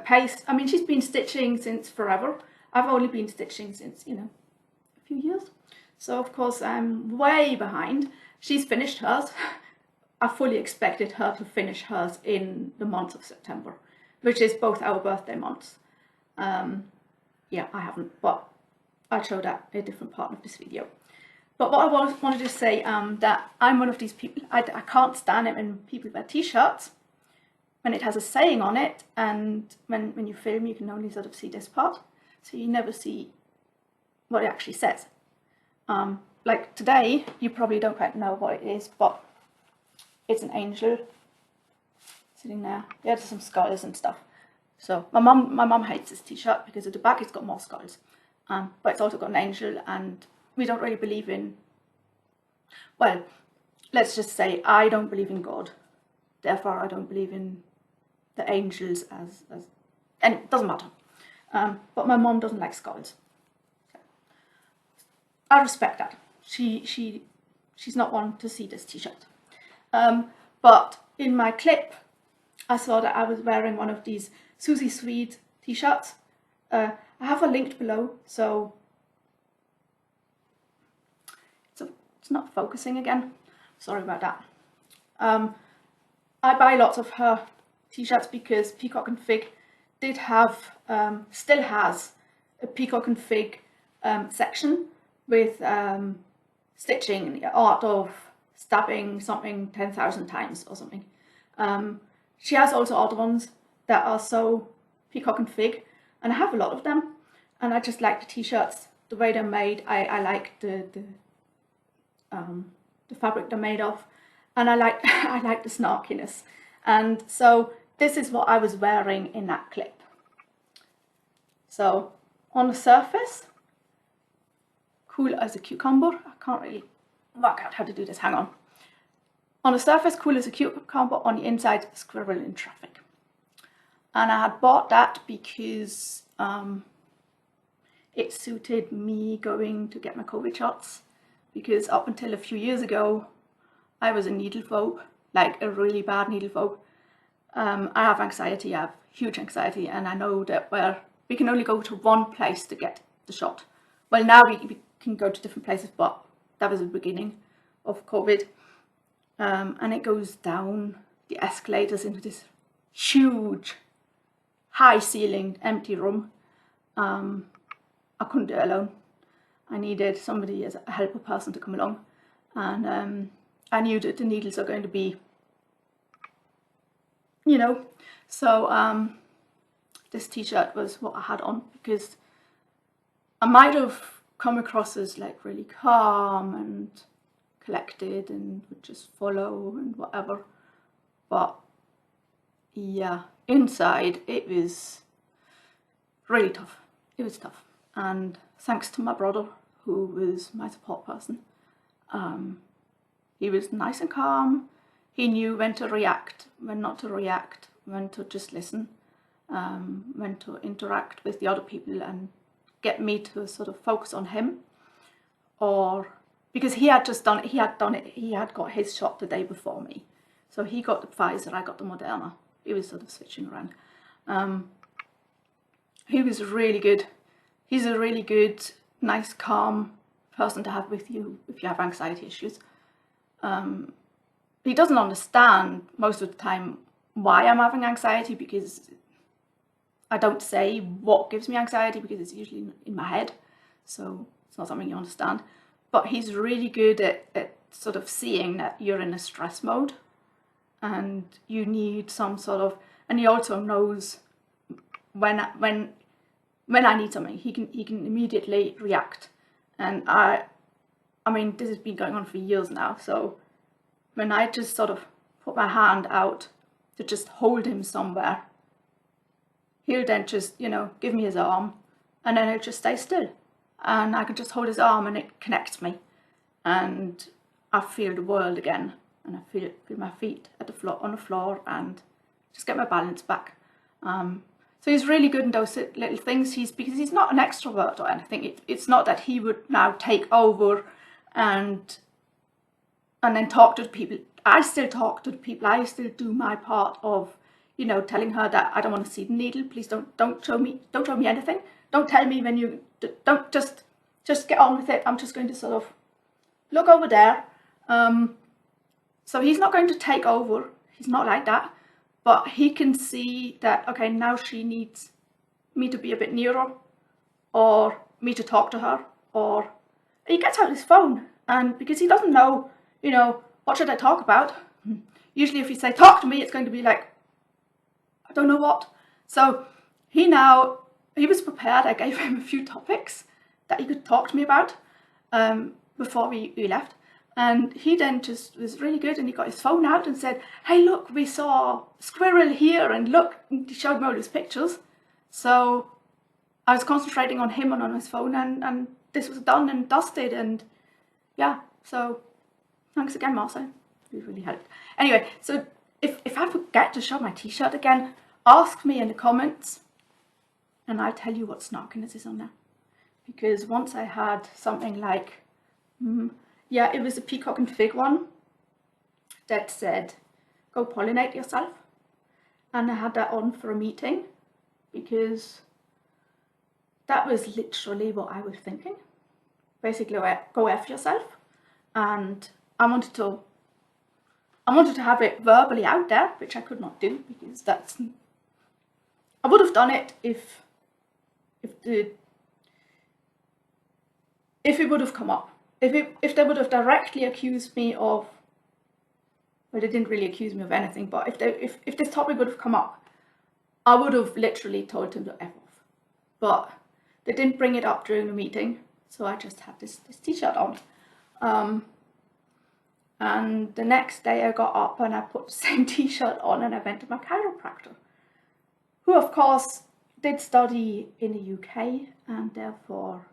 pace. I mean, she's been stitching since forever. I've only been stitching since, you know, a few years. So, of course, I'm way behind. She's finished hers. I fully expected her to finish hers in the month of September, which is both our birthday months. Yeah, I haven't, but I'll show that in a different part of this video. But what I wanted to say, that I'm one of these people, I can't stand it when people wear t-shirts, when it has a saying on it, and when you film, you can only sort of see this part, so you never see what it actually says. Like today, you probably don't quite know what it is, but it's an angel sitting there. Yeah, there's some skulls and stuff. So my mum hates this t-shirt because at the back it's got more skulls, but it's also got an angel, and we don't really believe in, well, let's just say I don't believe in God, therefore I don't believe in the angels as and it doesn't matter. But my mum doesn't like skulls. I respect that. She's not one to see this t-shirt. But in my clip, I saw that I was wearing one of these Susie Swede t-shirts. I have her linked below, so it's not focusing again. Sorry about that. I buy lots of her t-shirts because Peacock and Fig did have, still has a peacock and fig section with stitching the art of stabbing something 10,000 times or something. She has also other ones that are so peacock and fig, and I have a lot of them, and I just like the t-shirts, the way they're made. I like the fabric they're made of, and I like I like the snarkiness. And so this is what I was wearing in that clip. So on the surface, cool as a cucumber. I can't really work out how to do this, hang on. On the surface, cool as a cucumber. On the inside, squirrel in traffic. And I had bought that because it suited me going to get my COVID shots, because up until a few years ago, I was a needle phobe, like a really bad needle phobe. I have anxiety, I have huge anxiety, and I know that we can only go to one place to get the shot. Well, now we can go to different places, but that was the beginning of COVID. And it goes down the escalators into this huge, high-ceilinged, empty room. I couldn't do it alone. I needed somebody as a helper person to come along, and I knew that the needles are going to be, you know, so this t-shirt was what I had on, because I might have come across as like really calm and collected and would just follow and whatever, but yeah, inside it was really tough. It was tough, and thanks to my brother, who was my support person, he was nice and calm. He knew when to react, when not to react, when to just listen, when to interact with the other people and get me to sort of focus on him. Or because he had just done it, he had got his shot the day before me. So he got the Pfizer, I got the Moderna. He was sort of switching around. He was really good. He's a really good, nice, calm person to have with you if you have anxiety issues. He doesn't understand most of the time why I'm having anxiety, because I don't say what gives me anxiety, because it's usually in my head, so it's not something you understand. But he's really good at sort of seeing that you're in a stress mode and you need some sort of, and he also knows when I need something, he can immediately react. And I mean, this has been going on for years now, so when I just sort of put my hand out to just hold him somewhere, he'll then just, you know, give me his arm, and then he'll just stay still. And I can just hold his arm and it connects me. And I feel the world again. And I feel my feet at the floor, on the floor, and just get my balance back. So he's really good in those little things. Because he's not an extrovert or anything. It's not that he would now take over and then talk to the people. I still talk to the people. I still do my part of, you know, telling her that I don't want to see the needle. Please don't show me anything. Don't tell me when you don't just get on with it. I'm just going to sort of look over there. So he's not going to take over. He's not like that. But he can see that, okay, now she needs me to be a bit nearer, or me to talk to her, or he gets out his phone, and because he doesn't know, you know, what should I talk about? Usually if you say talk to me, it's going to be like, I don't know what. So he was prepared. I gave him a few topics that he could talk to me about before we left. And he then just was really good, and he got his phone out and said, hey, look, we saw a squirrel here, and look, and he showed me all his pictures. So I was concentrating on him and on his phone, and this was done and dusted, and yeah, so thanks again, Marcel. You really helped. Anyway, so if I forget to show my t-shirt again, ask me in the comments, and I'll tell you what snarkiness is on there. Because once I had something like, yeah, it was a peacock and fig one that said, go pollinate yourself. And I had that on for a meeting, because that was literally what I was thinking. Basically, go F yourself. And I wanted to have it verbally out there, which I could not do, because that's I would have done it if it would have come up. If they would have directly accused me of, well, they didn't really accuse me of anything, but if this topic would have come up, I would have literally told him to F off. But they didn't bring it up during the meeting, so I just had this t-shirt on. And the next day I got up and I put the same t-shirt on and I went to my chiropractor, who of course did study in the UK and therefore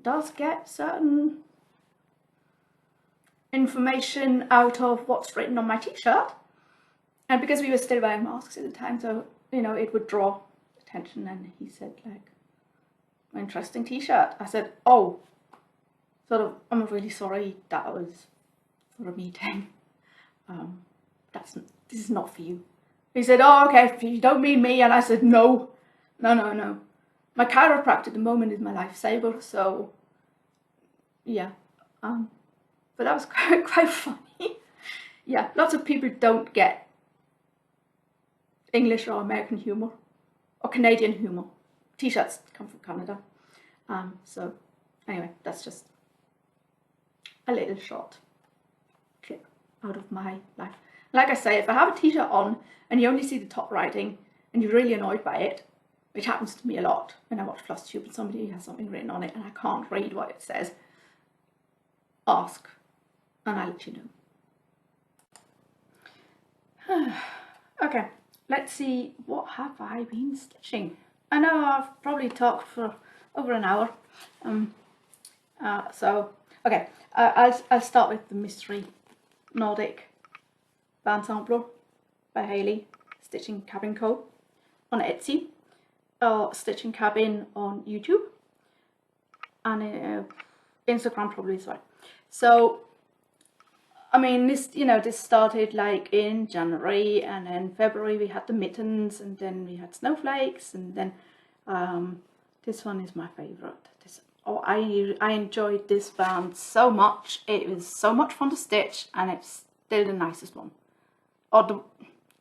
does get certain information out of what's written on my t-shirt. And because we were still wearing masks at the time, so you know, it would draw attention, and he said, like, interesting t-shirt. I said, oh, sort of, I'm really sorry, that was for a meeting. This is not for you. He said, oh, okay, you don't mean me. And I said, no. My chiropractor at the moment is my lifesaver, so yeah. But that was quite funny. Yeah, lots of people don't get English or American humour or Canadian humour. T-shirts come from Canada. So anyway, that's just a little short clip out of my life. Like I say, if I have a t-shirt on and you only see the top writing and you're really annoyed by it, which happens to me a lot when I watch Flosstube and somebody has something written on it and I can't read what it says, ask and I'll let you know. Okay, let's see, what have I been stitching? I know I've probably talked for over an hour. Okay, I'll start with the mystery Nordic Bandsampler by Hayley, StitchingCabinCo on Etsy, or Stitching Cabin on YouTube, and Instagram probably as well. So, I mean, this started like in January, and then February we had the mittens, and then we had snowflakes, and then this one is my favourite. I enjoyed this band so much. It was so much fun to stitch, and it's still the nicest one. Or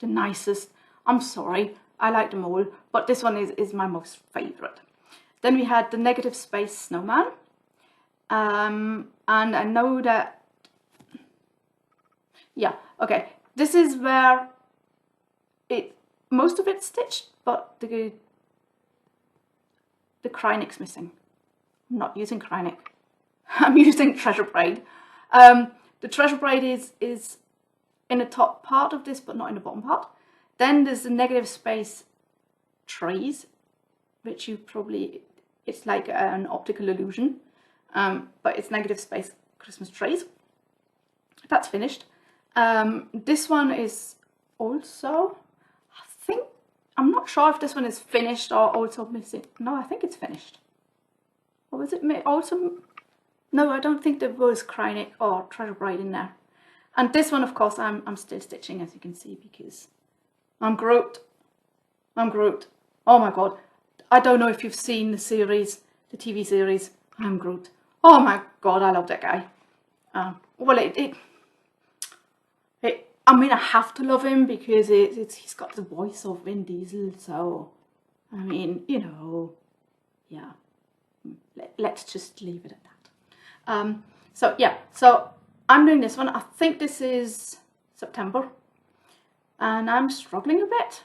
the nicest. I'm sorry, I like them all, but this one is my most favourite. Then we had the negative space snowman, and I know that, yeah, okay, this is where most of it's stitched, but the Krynick's missing. I'm not using Krynick. I'm using treasure braid. The treasure braid is in the top part of this, but not in the bottom part. Then there's the negative space trees, which you probably, it's like an optical illusion, but it's negative space Christmas trees. That's finished. This one is also, I'm not sure if this one is finished or also missing. No, I think it's finished. Or was it also? No, I don't think there was Krynick or treasure braid in there. And this one, of course, I'm still stitching, as you can see, because I'm Groot. Oh my god. I don't know if you've seen the series, the TV series, I'm Groot. Oh my god, I love that guy. Well, I mean, I have to love him because he's got the voice of Vin Diesel, so, I mean, you know, yeah. Let's just leave it at that. So yeah, so I'm doing this one. I think this is September, and I'm struggling a bit.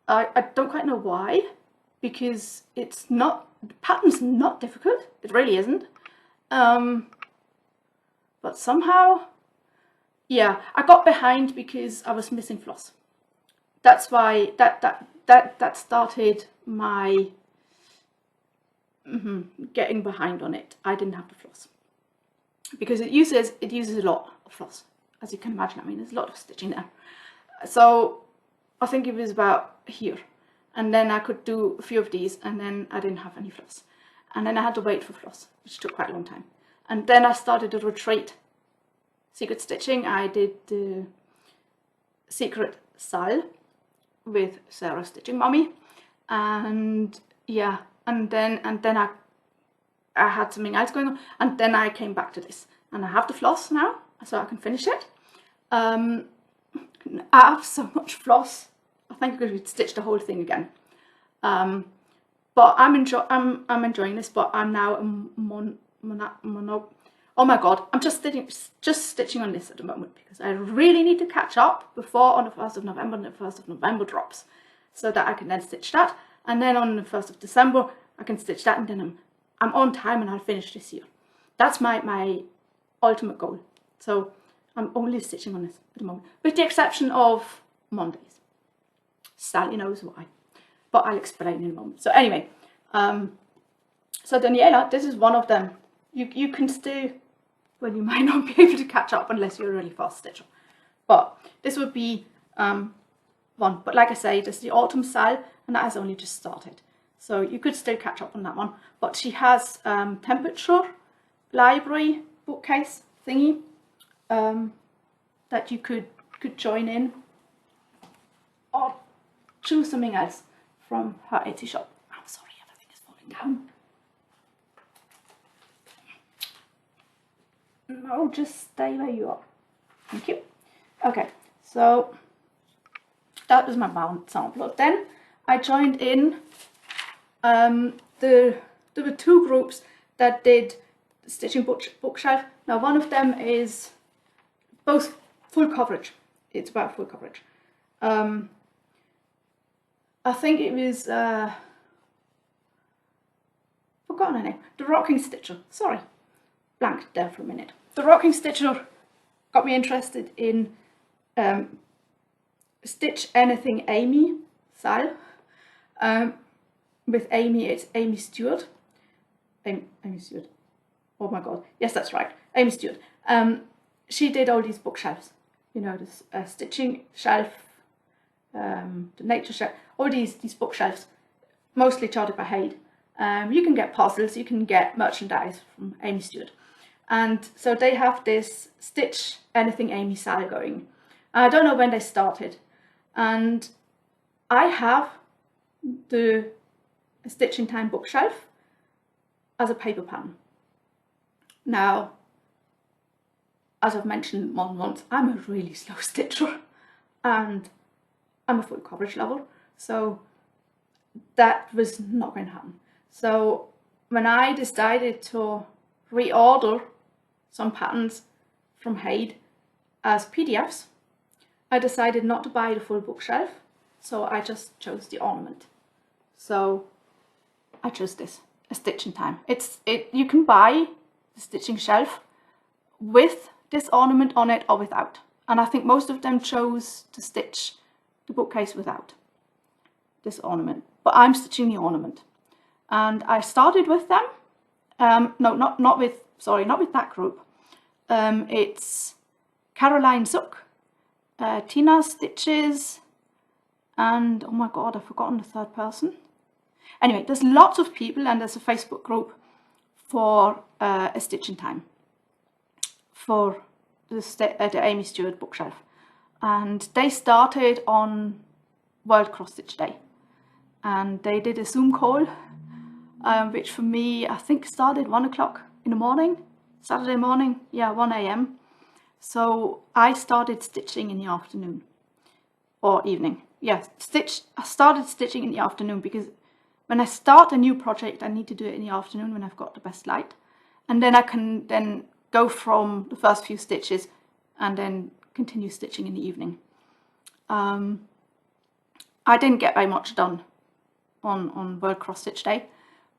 I don't quite know why, because it's not, the pattern's not difficult. It really isn't. But somehow, yeah, I got behind because I was missing floss. That's why that started my getting behind on it. I didn't have the floss because it uses a lot of floss, as you can imagine. I mean, there's a lot of stitching there. So I think it was about here, and then I could do a few of these, and then I didn't have any floss, and then I had to wait for floss, which took quite a long time. And then I started a retreat secret stitching. I did the secret SAL with Sarah's Stitching Mommy, and yeah, and then I had something else going on, and then I came back to this, and I have the floss now, so I can finish it. I have so much floss I think I could stitch the whole thing again. But I'm enjoying this. But I'm now oh my god, I'm just stitching on this at the moment because I really need to catch up before on the 1st of November, and the 1st of November drops, so that I can then stitch that, and then on the 1st of December I can stitch that, and then I'm on time and I'll finish this year. That's my ultimate goal. So I'm only stitching on this at the moment, with the exception of Mondays. Sally knows why, but I'll explain in a moment. So anyway, so Daniela, this is one of them. You can still, well, you might not be able to catch up unless you're a really fast stitcher, but this would be one. But like I say, this is the autumn SAL, and that has only just started, so you could still catch up on that one. But she has temperature library bookcase thingy that you could join in, or choose something else from her Etsy shop. I'm sorry, everything is falling down. No, just stay where you are. Thank you. Okay, so that was my Bandsampler. Then I joined in. There were two groups that did the stitching bookshelf. Now one of them is both full coverage. It's about full coverage. I think it was forgotten her name. The Rocking Stitcher. Sorry, blanked there for a minute. The Rocking Stitcher got me interested in Stitch Anything Aimee SAL. With Aimee, it's Aimee Stewart. Aimee Stewart. Oh my god. Yes, that's right. Aimee Stewart. She did all these bookshelves. You know, this stitching shelf, the nature shelf, all these bookshelves, mostly charted by HAED. You can get puzzles, you can get merchandise from Aimee Stewart. And so they have this Stitch Anything Aimee SAL going. I don't know when they started. And I have the Stitching Time bookshelf as a paper pattern. Now, as I've mentioned more than once, I'm a really slow stitcher and I'm a full coverage lover, so that was not going to happen. So when I decided to reorder some patterns from HAED as PDFs, I decided not to buy the full bookshelf, so I just chose the ornament. So I chose this, a Stitching Time. You can buy the stitching shelf with this ornament on it or without, and I think most of them chose to stitch the bookcase without this ornament, but I'm stitching the ornament. And I started with them, not with that group. It's Carolyn Zook, Tina Stitches, and oh my god, I've forgotten the third person. Anyway, there's lots of people, and there's a Facebook group for a Stitching Time for the Aimee Stewart bookshelf, and they started on World Cross Stitch Day, and they did a Zoom call, which for me I think started 1 o'clock in the morning, Saturday morning, yeah, 1 AM. So I started stitching in the afternoon or evening. Yeah, I started stitching in the afternoon because when I start a new project, I need to do it in the afternoon when I've got the best light. And then I can then go from the first few stitches and then continue stitching in the evening. I didn't get very much done on World Cross Stitch Day,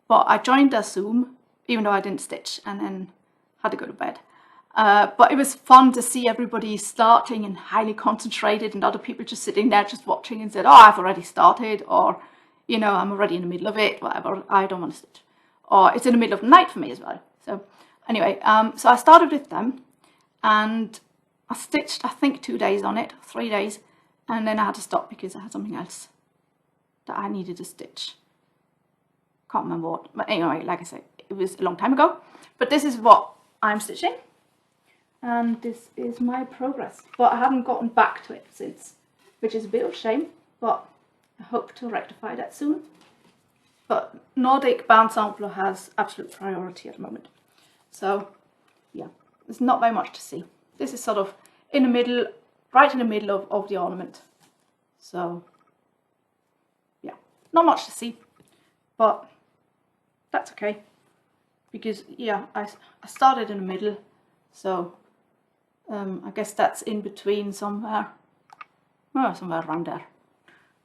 but I joined their Zoom, even though I didn't stitch, and then had to go to bed. But it was fun to see everybody starting and highly concentrated, and other people just sitting there just watching and said, oh, I've already started, or, you know, I'm already in the middle of it, whatever, I don't want to stitch. Or it's in the middle of the night for me as well. So anyway, so I started with them, and I stitched, I think 2 days on it, 3 days, and then I had to stop because I had something else that I needed to stitch. Can't remember what, but anyway, like I said, it was a long time ago. But this is what I'm stitching, and this is my progress. But I haven't gotten back to it since, which is a bit of a shame, but I hope to rectify that soon. But Nordic Bandsampler has absolute priority at the moment. So yeah, there's not very much to see. This is sort of in the middle, right in the middle of the ornament. So not much to see, but that's okay, because yeah, I started in the middle, so I guess that's in between somewhere, well, somewhere around there,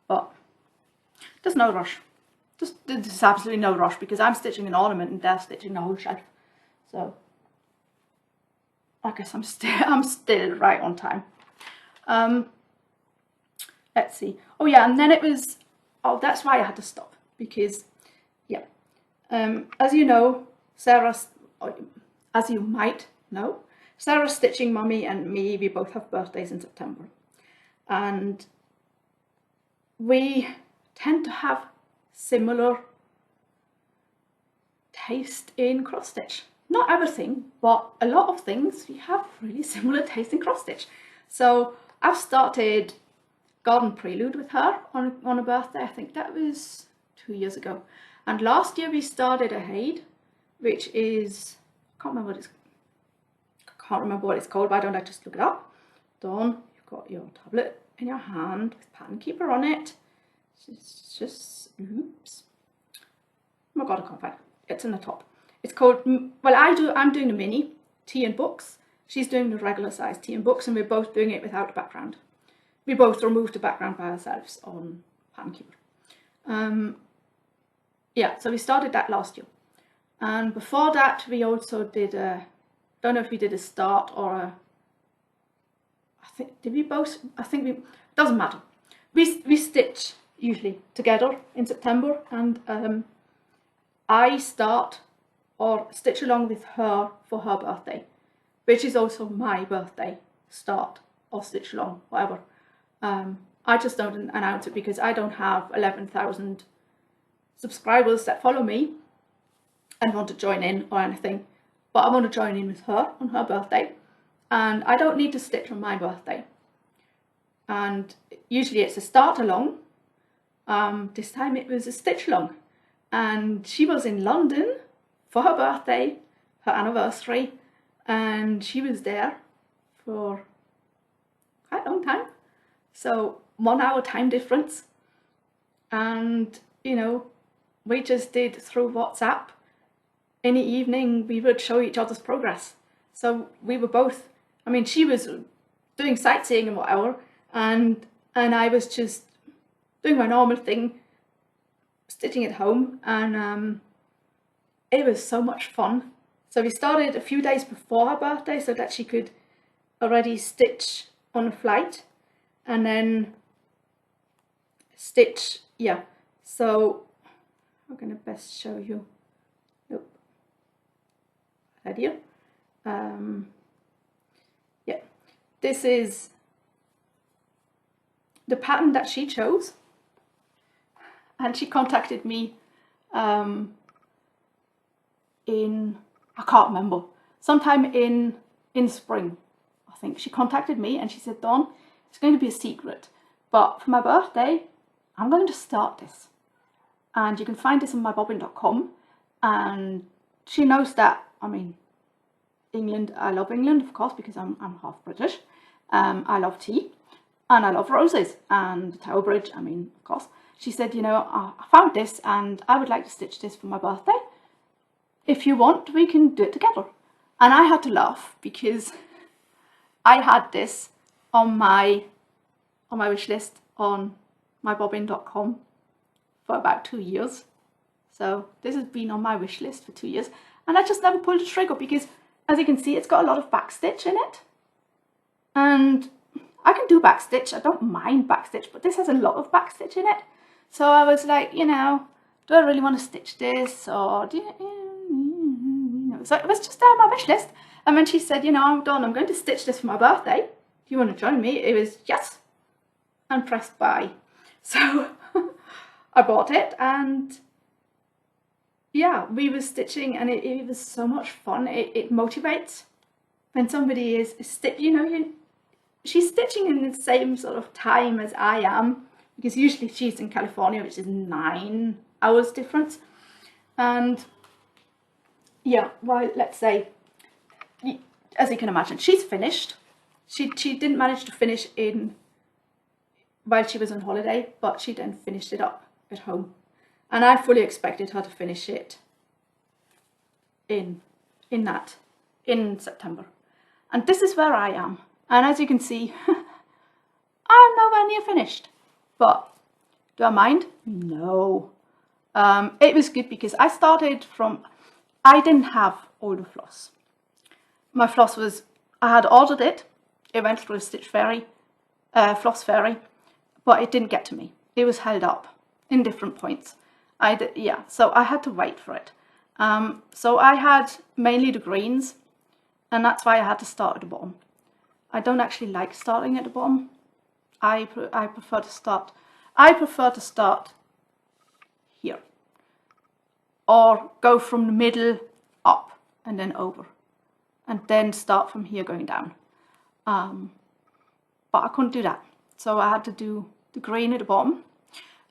but there's no rush. There's absolutely no rush, because I'm stitching an ornament and they're stitching the whole shelf, so I guess I'm still right on time. Let's see. Oh yeah, and then it was, oh, that's why I had to stop, because yeah, as you know, as you might know, Sarah's stitching mummy and me, we both have birthdays in September, and we tend to have similar taste in cross stitch. Not everything, but a lot of things we have really similar taste in cross stitch. So I've started Garden Prelude with her on a birthday. I think that was 2 years ago. And last year we started a HAED, which is, I can't remember what it's called, but I don't know, just look it up. Dawn, you've got your tablet in your hand with pattern keeper on it. It's just, oops. Oh my god, I can't find it. It's in the top. It's called, well, I'm doing the mini tea and books. She's doing the regular size tea and books, and we're both doing it without a background. We both removed the background by ourselves on pattern keeper. Yeah, so we started that last year. And before that, we also did a, don't know if we did a start or a, I think, did we both? I think we, doesn't matter. We stitch usually together in September, and I start or stitch along with her for her birthday, which is also my birthday, start or stitch along, whatever. I just don't announce it because I don't have 11,000 subscribers that follow me and want to join in or anything, but I want to join in with her on her birthday, and I don't need to stitch on my birthday. And usually it's a start along. This time it was a stitch along, and she was in London for her birthday, her anniversary, and she was there for quite a long time. So 1 hour time difference, and you know, we just did through WhatsApp. In the evening we would show each other's progress. So we were both, I mean, she was doing sightseeing and whatever, and I was just doing my normal thing, stitching at home, and it was so much fun. So we started a few days before her birthday so that she could already stitch on a flight, and then stitch, yeah. So I'm gonna best show you. Nope. Idea. Yeah. This is the pattern that she chose, and she contacted me in, I can't remember, sometime in spring, I think. She contacted me and she said, Dawn, it's going to be a secret, but for my birthday I'm going to start this, and you can find this on mybobbin.com. And she knows that, I mean, England, I love England, of course, because I'm half British. I love tea and I love roses and the Tower Bridge, I mean, of course. She said, you know, I found this and I would like to stitch this for my birthday. If you want, we can do it together. And I had to laugh because I had this on my wish list on mybobbin.com for about 2 years. So this has been on my wish list for 2 years, and I just never pulled the trigger because, as you can see, it's got a lot of backstitch in it. And I can do backstitch, I don't mind backstitch, but this has a lot of backstitch in it. So I was like, you know, do I really want to stitch this, or do you know? So it was just there on my wish list. And when she said, you know, I'm done, I'm going to stitch this for my birthday, do you want to join me? It was yes, and pressed buy. So I bought it, and yeah, we were stitching, and it was so much fun. It motivates when somebody is you know, she's stitching in the same sort of time as I am, because usually she's in California, which is 9 hours difference. And yeah, well, let's say, as you can imagine, she's finished. She didn't manage to finish while she was on holiday, but she then finished it up at home. And I fully expected her to finish it in September. And this is where I am. And as you can see, I'm nowhere near finished. But do I mind? No. It was good because I didn't have all the floss. My floss was, I had ordered it. It went through a floss ferry, but it didn't get to me. It was held up in different points. So I had to wait for it. So I had mainly the greens, and that's why I had to start at the bottom. I don't actually like starting at the bottom. I prefer to start here, or go from the middle up and then over, and then start from here going down. But I couldn't do that, so I had to do the green at the bottom.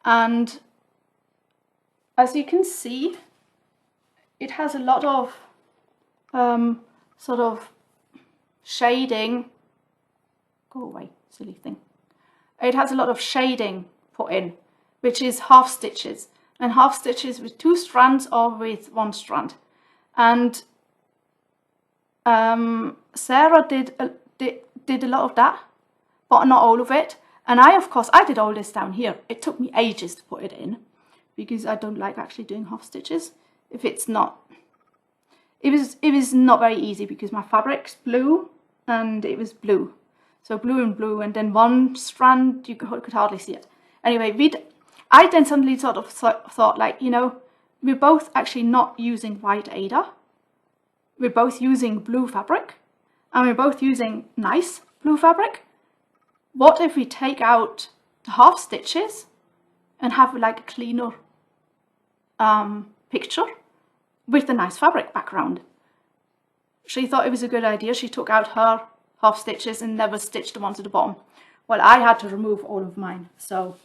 And as you can see, it has a lot of sort of shading. Go away, silly thing. It has a lot of shading put in, which is half stitches, and half stitches with 2 strands or with 1 strand. And Sarah did a lot of that, but not all of it. And of course I did all this down here. It took me ages to put it in because I don't like actually doing half stitches. If it's not, it was not very easy because my fabric's blue and it was blue. So blue and blue, and then 1 strand, you could hardly see it. Anyway, I then suddenly sort of thought, like, you know, we're both actually not using white Aida. We're both using blue fabric, and we're both using nice blue fabric. What if we take out the half stitches and have like a cleaner picture with the nice fabric background? She thought it was a good idea. She took out her half stitches and never stitched the ones at the bottom. Well, I had to remove all of mine, so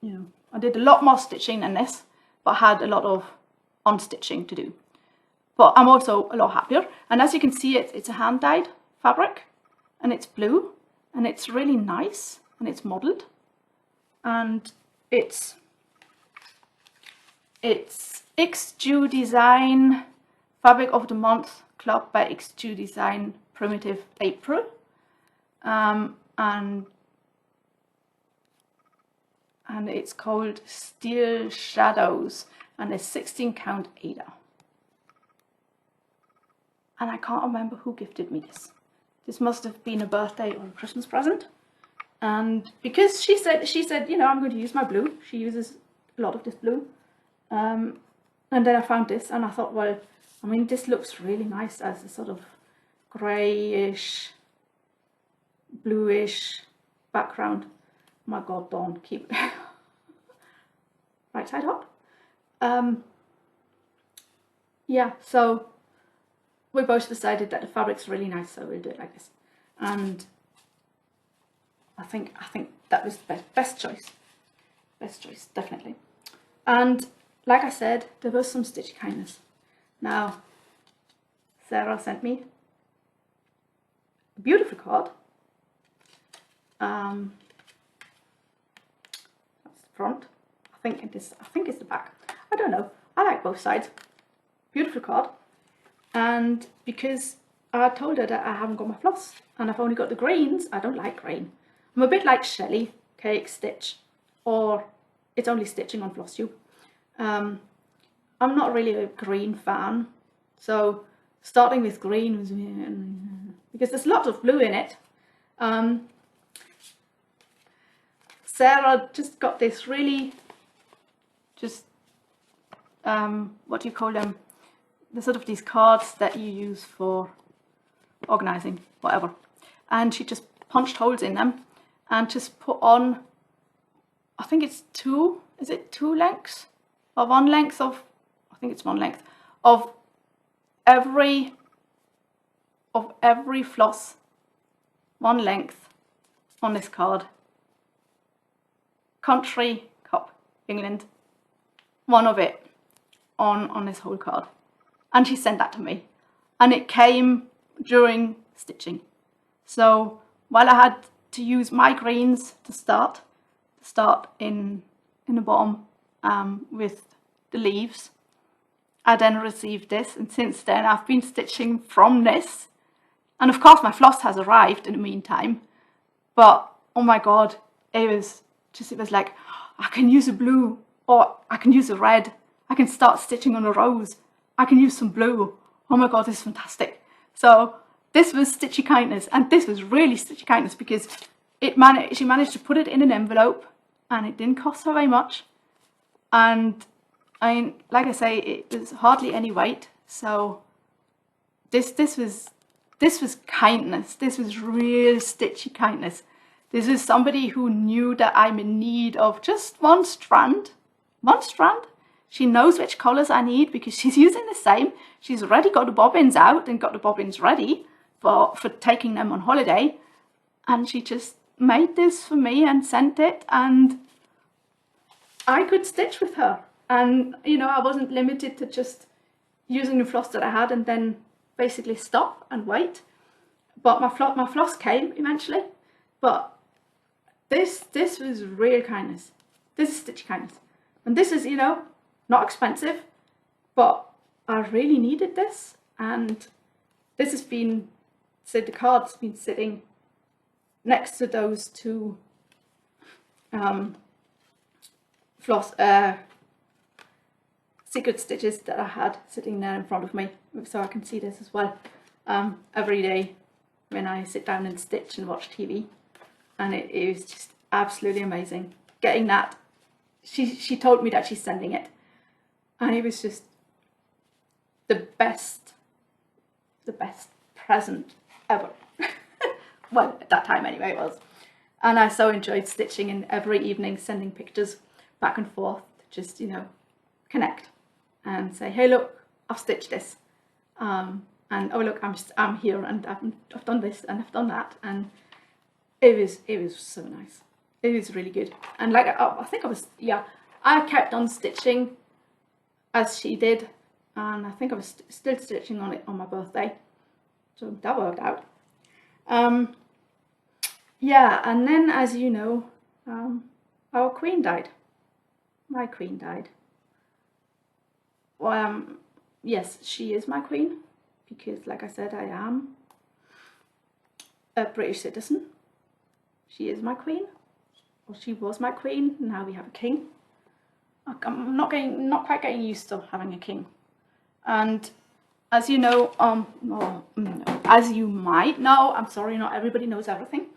you know, I did a lot more stitching than this, but had a lot of unstitching to do. But I'm also a lot happier, and as you can see, it's a hand dyed fabric, and it's blue, and it's really nice, and it's modelled, and it's XStitch Design Fabric of the Month Club by XStitch Design Primitive April, and it's called Steel Shadows, and it's 16 count Aida. And I can't remember who gifted me this. This must have been a birthday or a Christmas present. And because she said, you know, I'm going to use my blue. She uses a lot of this blue. And then I found this and I thought, well, I mean, this looks really nice as a sort of greyish, bluish background. Oh my God, Dawn, keep right side up. Yeah, so we both decided that the fabric's really nice, so we'll do it like this. And I think that was the best choice. Best choice, definitely. And like I said, there was some stitch kindness. Now, Sarah sent me a beautiful card. That's the front. I think it's the back. I don't know. I like both sides. Beautiful card. And because I told her that I haven't got my floss and I've only got the greens, I don't like green. I'm a bit like Shelley, XStitch, or it's only stitching on Flosstube. I'm not really a green fan, so starting with green was because there's lots of blue in it. Sarah just got this really, what do you call them? The sort of these cards that you use for organising, whatever. And she just punched holes in them and just put on, I think it's two lengths? Or 1 length of, I think it's 1 length of every floss, 1 length on this card. Country, Cup, England, 1 of it on this whole card. And she sent that to me, and it came during stitching. So while I had to use my greens to start in in the bottom with the leaves. I then received this, and since then I've been stitching from this. And of course my floss has arrived in the meantime, but oh my god, it was like, I can use a blue, or I can use a red, I can start stitching on a rose, I can use some blue. Oh my god, this is fantastic. So this was Stitchy Kindness, and this was really Stitchy Kindness because she managed to put it in an envelope and it didn't cost her very much. And I mean, like I say, it was hardly any weight, so this was kindness. This was real Stitchy Kindness. This is somebody who knew that I'm in need of just one strand. One strand. She knows which colours I need because she's using the same. She's already got the bobbins out and got the bobbins ready for taking them on holiday. And she just made this for me and sent it, and I could stitch with her. And, you know, I wasn't limited to just using the floss that I had and then basically stop and wait. But my floss came eventually. But this was real kindness. This is Stitchy Kindness. And this is, you know, not expensive, but I really needed this. And this has been, so the card's been sitting next to those two secret stitches that I had sitting there in front of me, so I can see this as well every day when I sit down and stitch and watch TV. And it was just absolutely amazing getting that. She told me that she's sending it, and it was just the best present ever. Well, at that time anyway it was. And I so enjoyed stitching, and every evening sending pictures back and forth to just, you know, connect and say, hey look, I've stitched this, and oh look, I'm here, and I've done this and I've done that. And it was so nice. It was really good. And like I think I kept on stitching as she did, and I think I was still stitching on it on my birthday, so that worked out. Yeah, and then, as you know, our queen died. My queen died. Well, yes, she is my queen because, like I said, I am a British citizen. She is my queen, or she was my queen. Now we have a king. I'm not quite getting used to having a king. And as you know, as you might know, I'm sorry, not everybody knows everything.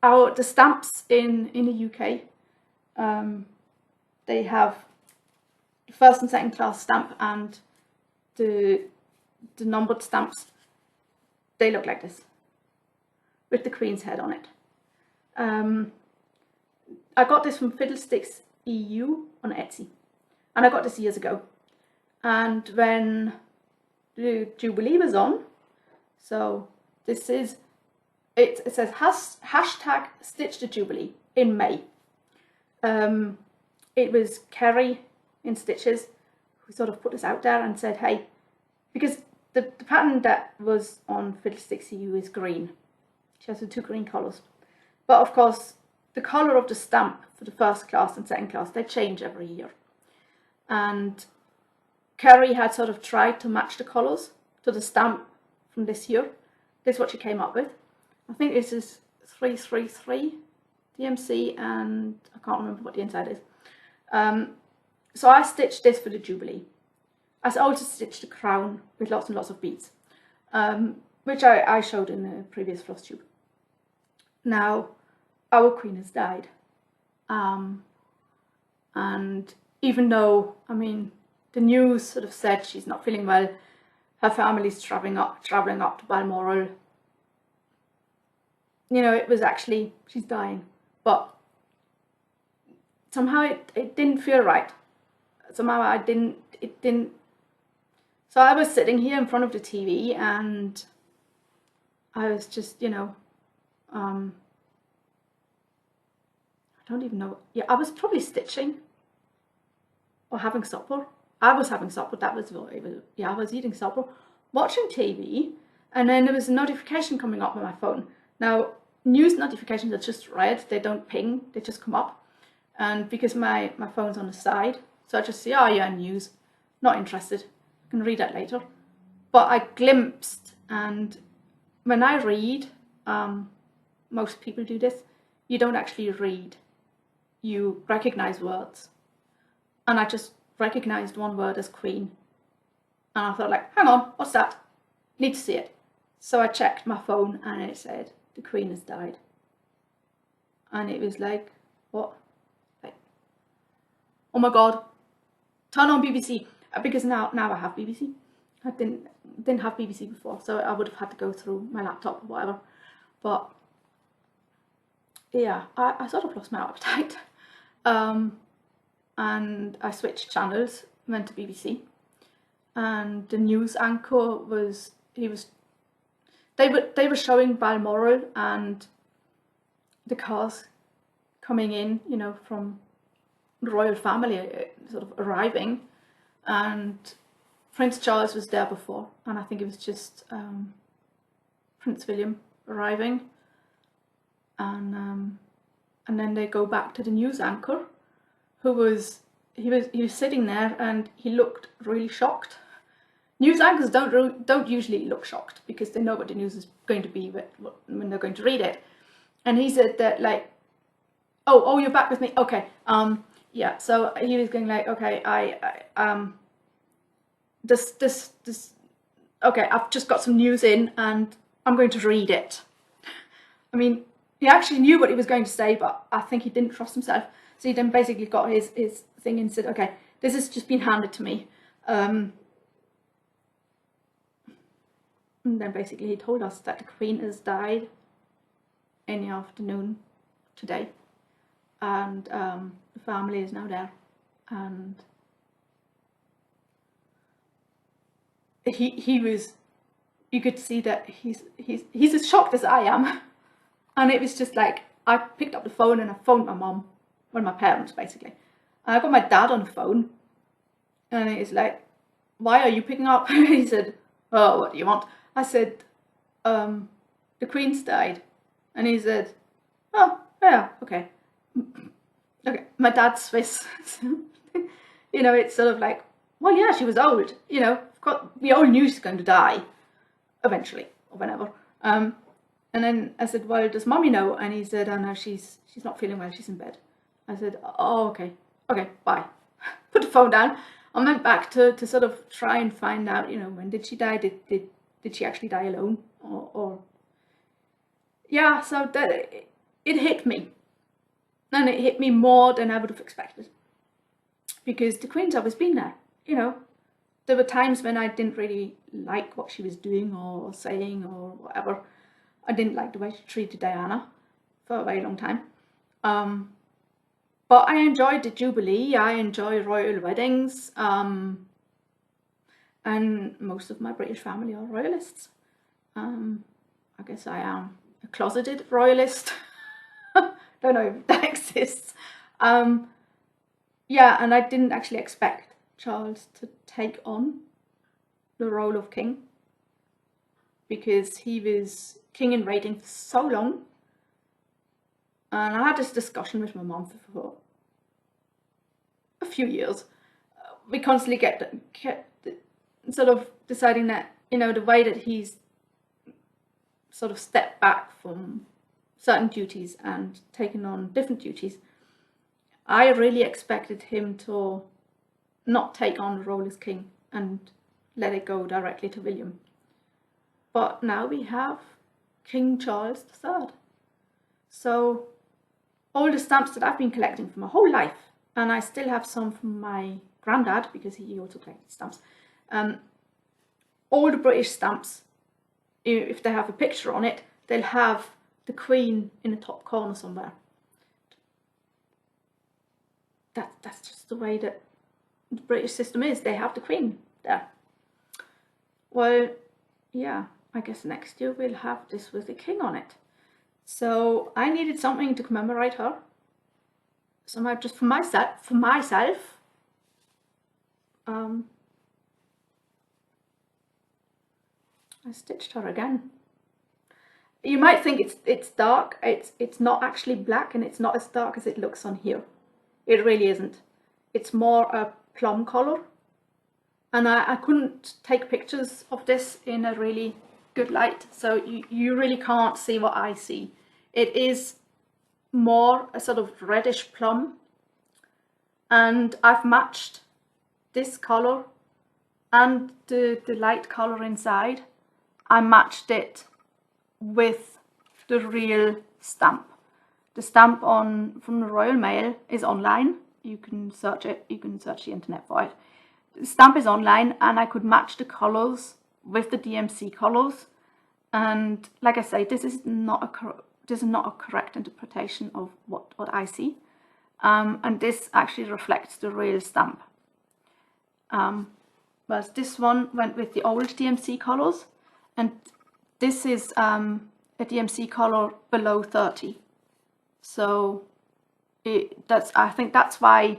The stamps in the UK, they have the first and second class stamp, and the numbered stamps, they look like this with the Queen's head on it. I got this from fiddlesticksau on Etsy, and I got this years ago. And when the Jubilee was on, so this is, it says hashtag Stitch the Jubilee in May. It was Kerry in Stitches who sort of put this out there and said, hey, because the pattern that was on fiddlesticksau is green. She has the two green colours. But of course, the colour of the stamp for the first class and second class, they change every year. And Kerry had sort of tried to match the colours to the stamp from this year. This is what she came up with. I think this is 333 DMC, and I can't remember what the inside is. So I stitched this for the Jubilee. I also stitched the crown with lots and lots of beads, which I showed in the previous Flosstube. Now, our queen has died. And even though, I mean, the news sort of said she's not feeling well, her family's travelling up to Balmoral. You know, it was actually, she's dying, but somehow it didn't feel right. Somehow it didn't. So I was sitting here in front of the TV, and I was just, you know, I don't even know. Yeah, I was probably stitching or having supper. I was having supper, that was what it was. Yeah, I was eating supper, watching TV, and then there was a notification coming up on my phone. Now, news notifications are just red, they don't ping, they just come up. And because my phone's on the side, so I just see, oh yeah, news, not interested, I can read that later. But I glimpsed, and when I read, most people do this, you don't actually read, you recognize words. And I just recognized one word as queen. And I thought, like, hang on, what's that? Need to see it. So I checked my phone and it said, the queen has died. And it was like, what? Like, oh my God, turn on BBC. Because now I have BBC. I didn't have BBC before, so I would have had to go through my laptop or whatever. But yeah, I sort of lost my appetite. And I switched channels, went to BBC. And the news anchor was, they were showing Balmoral and the cars coming in, you know, from the royal family sort of arriving, and Prince Charles was there before, and I think it was just Prince William arriving, and then they go back to the news anchor, who was sitting there and he looked really shocked. News anchors don't usually look shocked because they know what the news is going to be when they're going to read it. And he said that, like, oh, you're back with me, okay, yeah. So he was going like, okay, okay, I've just got some news in and I'm going to read it. I mean, he actually knew what he was going to say, but I think he didn't trust himself. So he then basically got his thing and said, okay, this has just been handed to me. And then basically he told us that the Queen has died in the afternoon today, and the family is now there, and he was, you could see that he's as shocked as I am. And it was just like, I picked up the phone and I phoned my mom, well, my parents basically. And I got my dad on the phone, and it's like, why are you picking up? He said, oh, what do you want? I said, the Queen's died. And he said, oh, yeah, okay. Okay, my dad's Swiss. You know, it's sort of like, well, yeah, she was old. You know, we all knew she's going to die eventually, or whenever. And then I said, well, does Mommy know? And he said, oh no, she's not feeling well, she's in bed. I said, oh, okay, bye. Put the phone down. I went back to sort of try and find out, you know, when did she die? Did she actually die alone? Or yeah, so that it hit me. And it hit me more than I would have expected. Because the Queen's always been there, you know. There were times when I didn't really like what she was doing or saying or whatever. I didn't like the way she treated Diana for a very long time. But I enjoyed the Jubilee, I enjoy royal weddings, and most of my British family are royalists. I guess I am a closeted royalist. Don't know if that exists. Yeah, and I didn't actually expect Charles to take on the role of king, because he was king in waiting for so long. And I had this discussion with my mum for a few years. We constantly kept sort of deciding that, you know, the way that he's sort of stepped back from certain duties and taken on different duties, I really expected him to not take on the role as king and let it go directly to William. But now we have King Charles III. So all the stamps that I've been collecting for my whole life, and I still have some from my granddad because he also collected stamps, all the British stamps, if they have a picture on it, they'll have the Queen in the top corner somewhere. That's just the way that the British system is. They have the Queen there. Well, yeah, I guess next year we'll have this with the King on it. So I needed something to commemorate her. Somehow, just for myself, I stitched her again. You might think it's dark. It's not actually black, and it's not as dark as it looks on here. It really isn't. It's more a plum color. And I couldn't take pictures of this in a really good light, so you really can't see what I see. It is more a sort of reddish plum, and I've matched this color and the light color inside. I matched it with the real stamp. The stamp from the Royal Mail is online. You can search it, you can search the internet for it. The stamp is online, and I could match the colours with the DMC colours. And like I say, this is not a correct interpretation of what I see. And this actually reflects the real stamp. Whereas this one went with the old DMC colours, and this is a DMC colour below 30. So I think that's why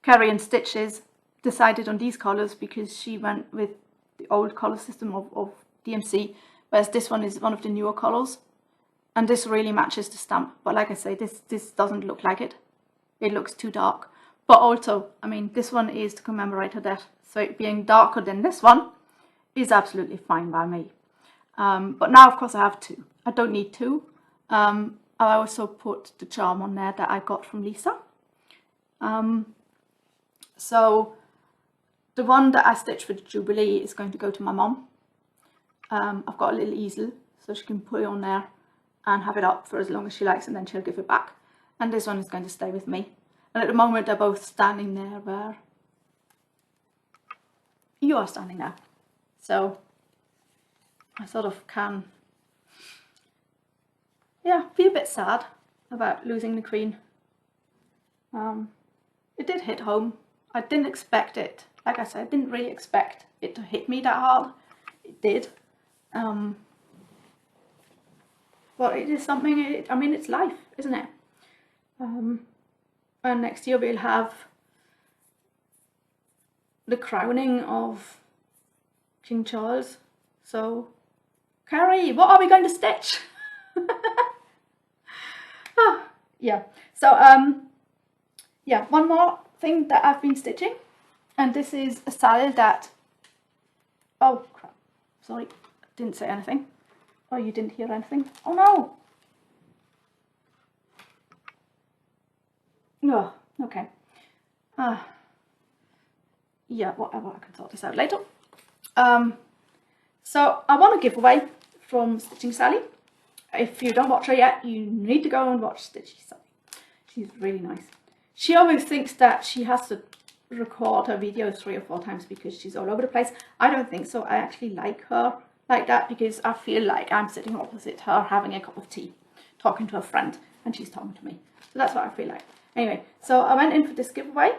Kerry and Stitches decided on these colours, because she went with the old colour system of DMC, whereas this one is one of the newer colours, and this really matches the stamp. But like I say, this doesn't look like it. It looks too dark. But also, I mean, this one is to commemorate her death, so it being darker than this one is absolutely fine by me. But now, of course, I have two. I don't need two. I also put the charm on there that I got from Lisa. So the one that I stitched for the Jubilee is going to go to my mum. I've got a little easel, so she can put it on there and have it up for as long as she likes, and then she'll give it back. And this one is going to stay with me. And at the moment, they're both standing there where you are standing now. So I sort of can, yeah, be a bit sad about losing the Queen. It did hit home. I didn't expect it. Like I said, I didn't really expect it to hit me that hard. It did. But it is something, I mean, it's life, isn't it? And next year we'll have the crowning of King Charles. So, Kerry, what are we going to stitch? Oh, yeah. So, yeah, one more thing that I've been stitching, and this is a SAL that, oh crap, sorry, didn't say anything. Oh, you didn't hear anything? Oh no! No, okay. Yeah, whatever, I can sort this out later. So I won a giveaway from Stitching Sally. If you don't watch her yet, you need to go and watch Stitching Sally. She's really nice. She always thinks that she has to record her videos 3 or 4 times because she's all over the place. I don't think so. I actually like her like that because I feel like I'm sitting opposite her having a cup of tea, talking to a friend, and she's talking to me. So that's what I feel like. Anyway, so I went in for this giveaway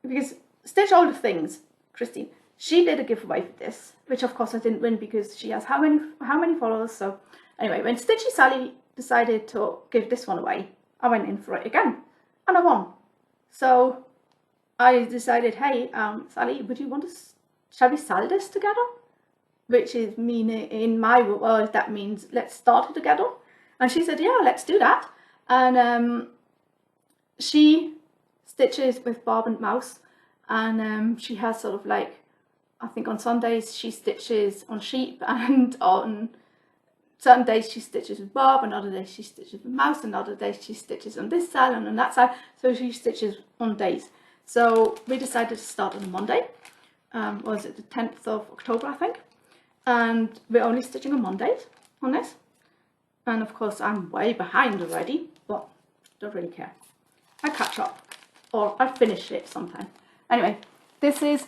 because Stitch All the Things, Christine, she did a giveaway for this, which of course I didn't win because she has how many followers. So anyway, when Stitchy Sally decided to give this one away, I went in for it again and I won. So I decided, hey, Sally, would you want to, shall we sell this together? Which is meaning, in my world, that means let's start it together. And she said, yeah, let's do that. And she stitches with Bob and Mouse, and she has sort of like, I think on Sundays she stitches on sheep, and on certain days she stitches with Bob, and other days she stitches with Mouse, and other days she stitches on this side and on that side. So she stitches on days. So we decided to start on a Monday. Was it the 10th of October, I think? And we're only stitching on Mondays on this. And of course I'm way behind already, but don't really care. I catch up, or I finish it sometime. Anyway, this is,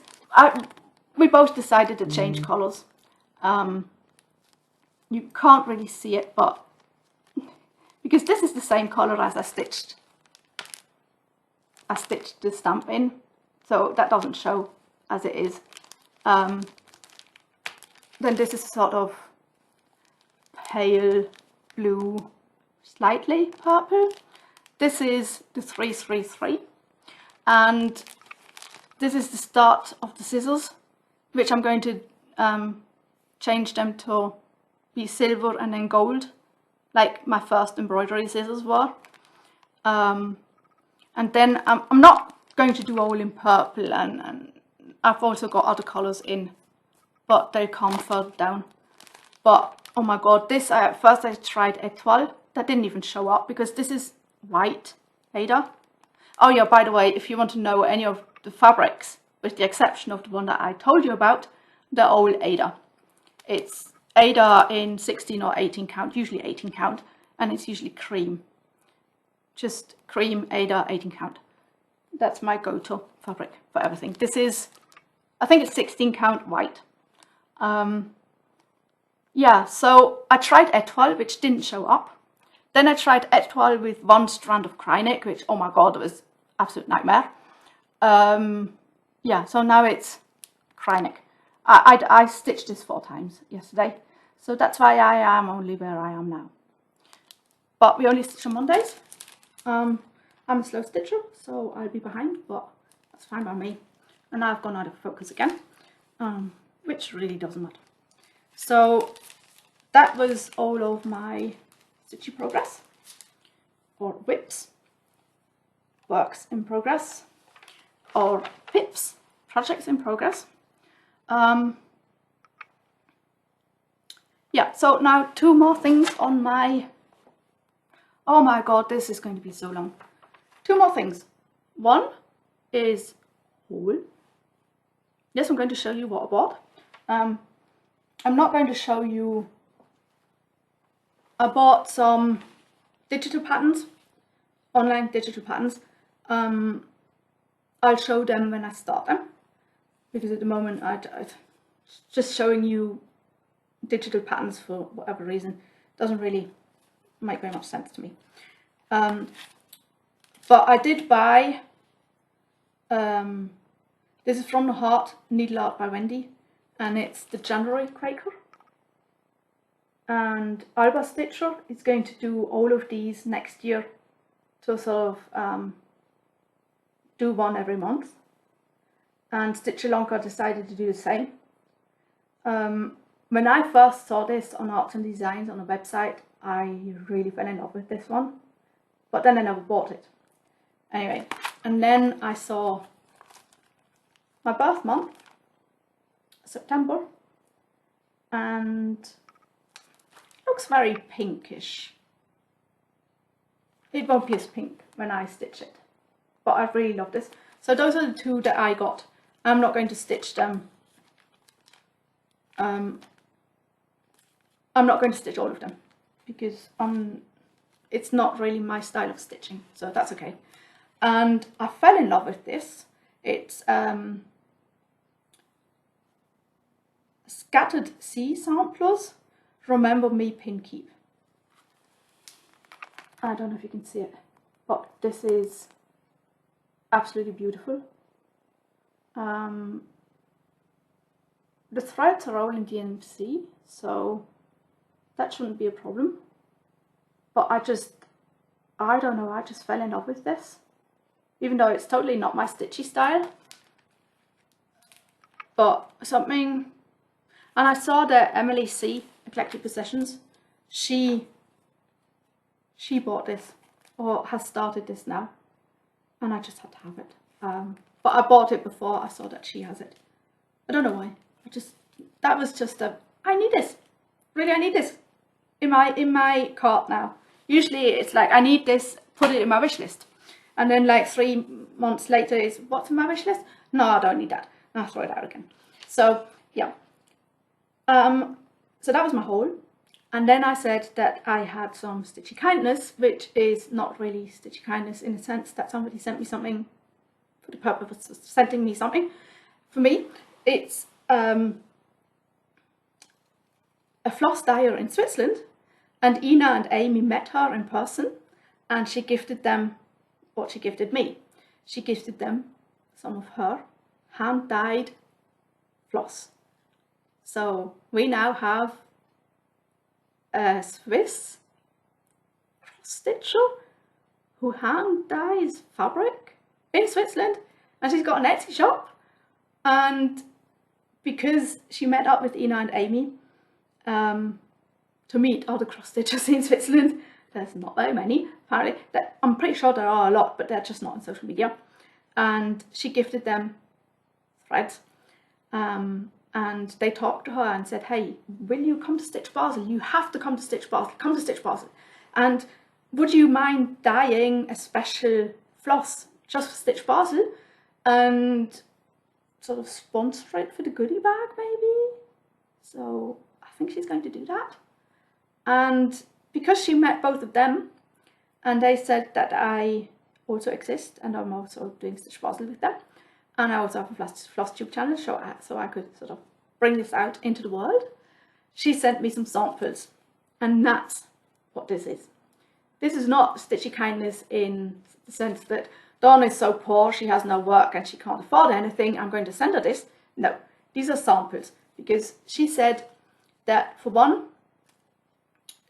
we both decided to change colours. You can't really see it, but because this is the same colour as I stitched the stamp in, so that doesn't show as it is. Then this is sort of pale blue, slightly purple. This is the 333, and this is the start of the scissors, which I'm going to change them to be silver and then gold, like my first embroidery scissors were. And then I'm not going to do all in purple, and I've also got other colours in, but they come further down. But oh my god, this first I tried étoile, that didn't even show up because this is white Aida. Oh yeah, by the way, if you want to know any of the fabrics, with the exception of the one that I told you about, they're all Aida. It's Aida in 16 or 18 count, usually 18 count, and it's usually cream. Just cream, Aida, 18 count. That's my go-to fabric for everything. This is, I think it's 16 count white. Yeah, so I tried étoile, which didn't show up. Then I tried étoile with one strand of Krynic, which, oh my god, it was absolute nightmare. Yeah, so now it's Krynic. I stitched this 4 times yesterday, so that's why I am only where I am now. But we only stitch on Mondays. I'm a slow stitcher, so I'll be behind, but that's fine by me. And now I've gone out of focus again, which really doesn't matter. So that was all of my stitching progress, or whips, works in progress, or pips, projects in progress. Yeah, so now 2 more things on my, oh my god, this is going to be so long. 2 more things. One is haul. Yes, I'm going to show you what I bought. I'm not going to show you, I bought some digital patterns, online digital patterns. I'll show them when I start them, because at the moment I'm just showing you digital patterns for whatever reason doesn't really make very much sense to me. But I did buy, this is from the Heart Needle Art by Wendy, and it's the January Quaker. And Alba Stitcher is going to do all of these next year to sort of do one every month. And Stitch Ilonka decided to do the same. When I first saw this on Arts and Designs on a website, I really fell in love with this one, but then I never bought it. Anyway, and then I saw my birth month, September, and it looks very pinkish. It won't be as pink when I stitch it, but I really love this. So those are the 2 that I got. I'm not going to stitch them. I'm not going to stitch all of them because it's not really my style of stitching, so that's okay. And I fell in love with this. It's Scattered Sea Samplers, Remember Me Pin Keep. I don't know if you can see it, but this is absolutely beautiful. The threads are all in DMC, so that shouldn't be a problem. But I don't know, I just fell in love with this. Even though it's totally not my stitchy style. But something, and I saw that Emily C, Eclectic Possessions, she bought this, or has started this now. And I just had to have it. But I bought it before I saw that she has it. I don't know why. That was just I need this. Really, I need this in my cart now. Usually it's like, I need this, put it in my wish list. And then like 3 months later is, what's in my wish list? No, I don't need that. And I throw it out again. So yeah. So that was my haul. And then I said that I had some Stitchy Kindness, which is not really Stitchy Kindness in the sense that somebody sent me something for the purpose of sending me something. For me, it's a floss dyer in Switzerland, and Ina and Aimee met her in person, and she gifted them what she gifted me. She gifted them some of her hand-dyed floss. So we now have a Swiss cross-stitcher who hand-dyes fabric in Switzerland, and she's got an Etsy shop. And because she met up with Ina and Aimee, to meet other cross stitchers in Switzerland. There's not very many, apparently. I'm pretty sure there are a lot, but they're just not on social media. And she gifted them threads. And they talked to her and said, hey, will you come to Stitch Basel? You have to come to Stitch Basel. Come to Stitch Basel. And would you mind dyeing a special floss just for Stitch Basel? And sort of sponsor it for the goodie bag, maybe? So I think she's going to do that. And because she met both of them, and they said that I also exist, and I'm also doing Stitch Basel with them, and I also have a Flosstube channel, so I could sort of bring this out into the world. She sent me some samples, and that's what this is. This is not stitchy kindness in the sense that Dawn is so poor, she has no work and she can't afford anything, I'm going to send her this. No, these are samples, because she said that for one,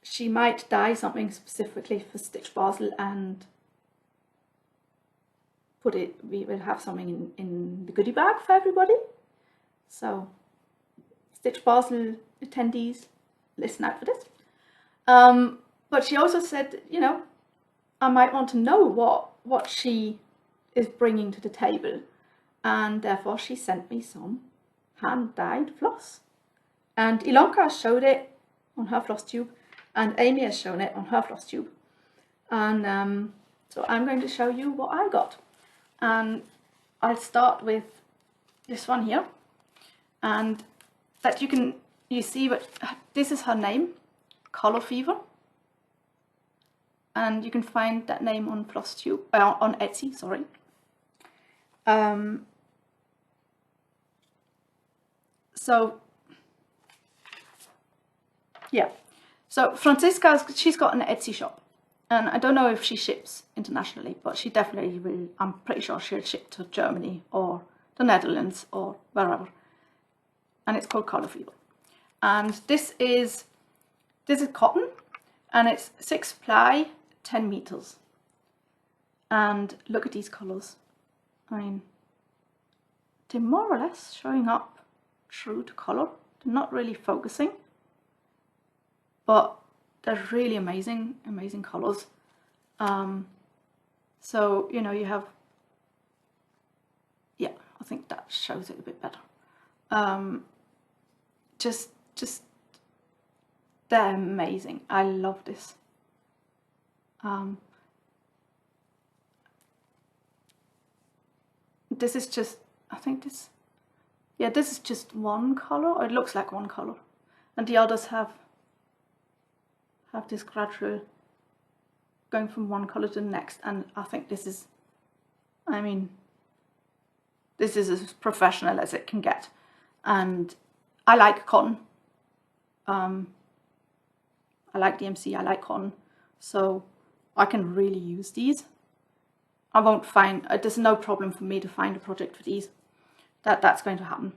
she might dye something specifically for Stitch Basel and we will have something in the goodie bag for everybody. So Stitch Basel attendees, listen out for this. But she also said, you know, I might want to know what she is bringing to the table, and therefore she sent me some hand-dyed floss. And Ilonka showed it on her Flosstube, and Aimee has shown it on her Flosstube. And so I'm going to show you what I got. And I'll start with this one here, and that you see what this is her name, Color Fever, and you can find that name on Flosstube, on Etsy, sorry. So yeah, so Franziska, she's got an Etsy shop. And I don't know if she ships internationally, but she definitely will. I'm pretty sure she'll ship to Germany or the Netherlands or wherever. And it's called Color Fever. And this is cotton, and it's 6 ply, 10 meters. And look at these colors. I mean, they're more or less showing up true to color. They're not really focusing, but they're really amazing, amazing colours. So, you know, you have, yeah, I think that shows it a bit better. Just, they're amazing. I love this. This is just, I think this, yeah, this is just one colour, or it looks like one colour. And the others have this gradual going from one colour to the next, and I think this is, I mean, this is as professional as it can get. And I like cotton. I like DMC, I like cotton, so I can really use these. I won't find, there's no problem for me to find a project for these. That's going to happen.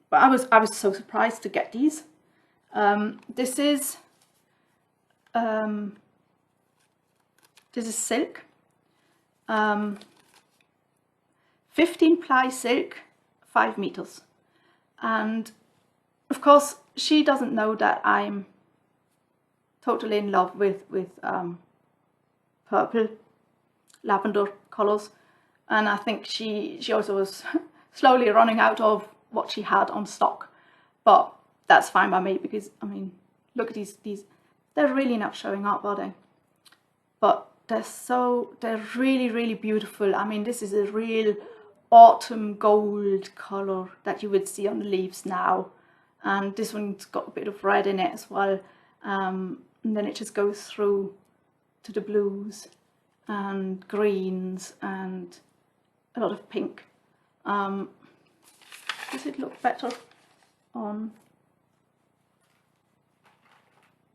But I was so surprised to get these. This is silk, 15 ply silk, 5 meters. And of course she doesn't know that I'm totally in love with purple, lavender colors, and I think she also was slowly running out of what she had on stock, but that's fine by me, because I mean, look at these, they're really not showing up, are they? But they're really, really beautiful. I mean, this is a real autumn gold color that you would see on the leaves now, and this one's got a bit of red in it as well, and then it just goes through to the blues and greens and a lot of pink. Does it look better on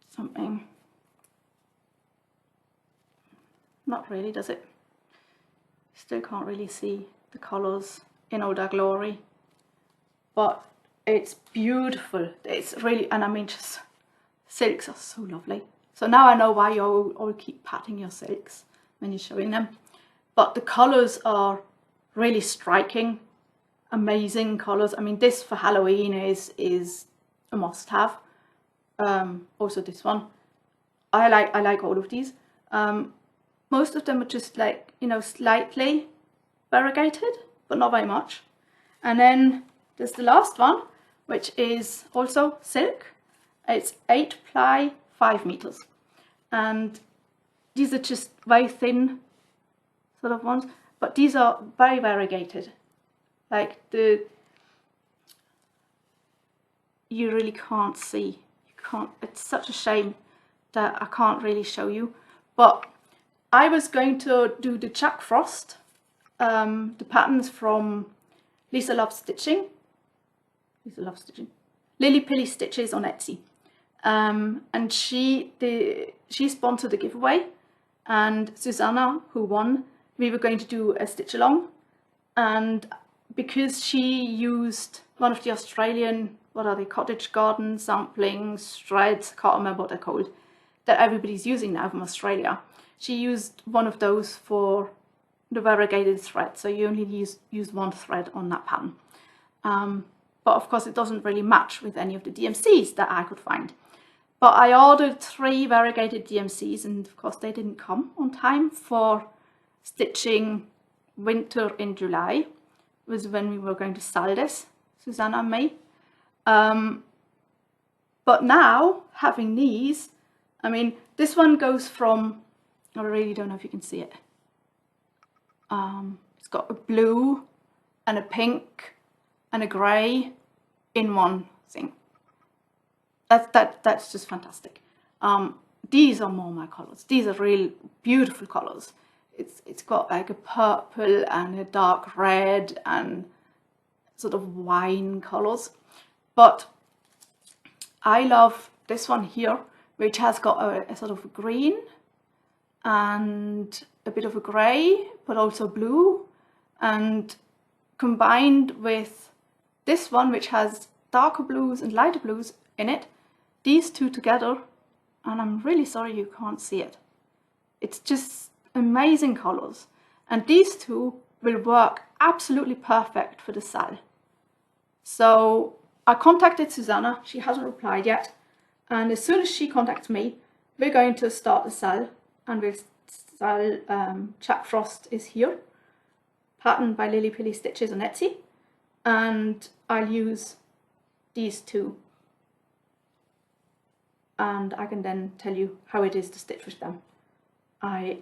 something? Not really, does it? Still can't really see the colours in all their glory, but it's beautiful. It's really, and I mean, just silks are so lovely. So now I know why you all keep patting your silks when you're showing them. But the colours are really striking, amazing colours. I mean, this for Halloween is a must-have. Also this one. I like all of these. Most of them are just like, you know, slightly variegated, but not very much. And then there's the last one, which is also silk. It's 8 ply, 5 meters. And these are just very thin sort of ones, but these are very variegated. Like you really can't see. You can't, it's such a shame that I can't really show you. But I was going to do the Jack Frost, the patterns from Lisa Loves Stitching. LillyPillyStitches on Etsy. And she sponsored the giveaway, and Susanna, who won, we were going to do a stitch along, and because she used one of the Australian, what are they, cottage garden samplings, threads, can't remember what they're called, that everybody's using now from Australia. She used one of those for the variegated thread, so you only use one thread on that pattern. But of course it doesn't really match with any of the DMCs that I could find. But I ordered 3 variegated DMCs, and of course they didn't come on time for stitching winter in July, was when we were going to sell this, Susanna and me. But now, having these, I mean, this one goes from, I really don't know if you can see it. It's got a blue and a pink and a grey in one thing. That's just fantastic. These are more my colours. These are really beautiful colours. It's got like a purple and a dark red and sort of wine colours. But I love this one here, which has got a sort of green and a bit of a grey, but also blue, and combined with this one, which has darker blues and lighter blues in it. These two together, and I'm really sorry you can't see it. It's just amazing colours, and these two will work absolutely perfect for the SAL. So I contacted Susanna, she hasn't replied yet, and as soon as she contacts me, we're going to start the SAL, and we'll SAL Jack Frost is here, patterned by LillyPillyStitches on Etsy, and I'll use these two, and I can then tell you how it is to stitch with them. I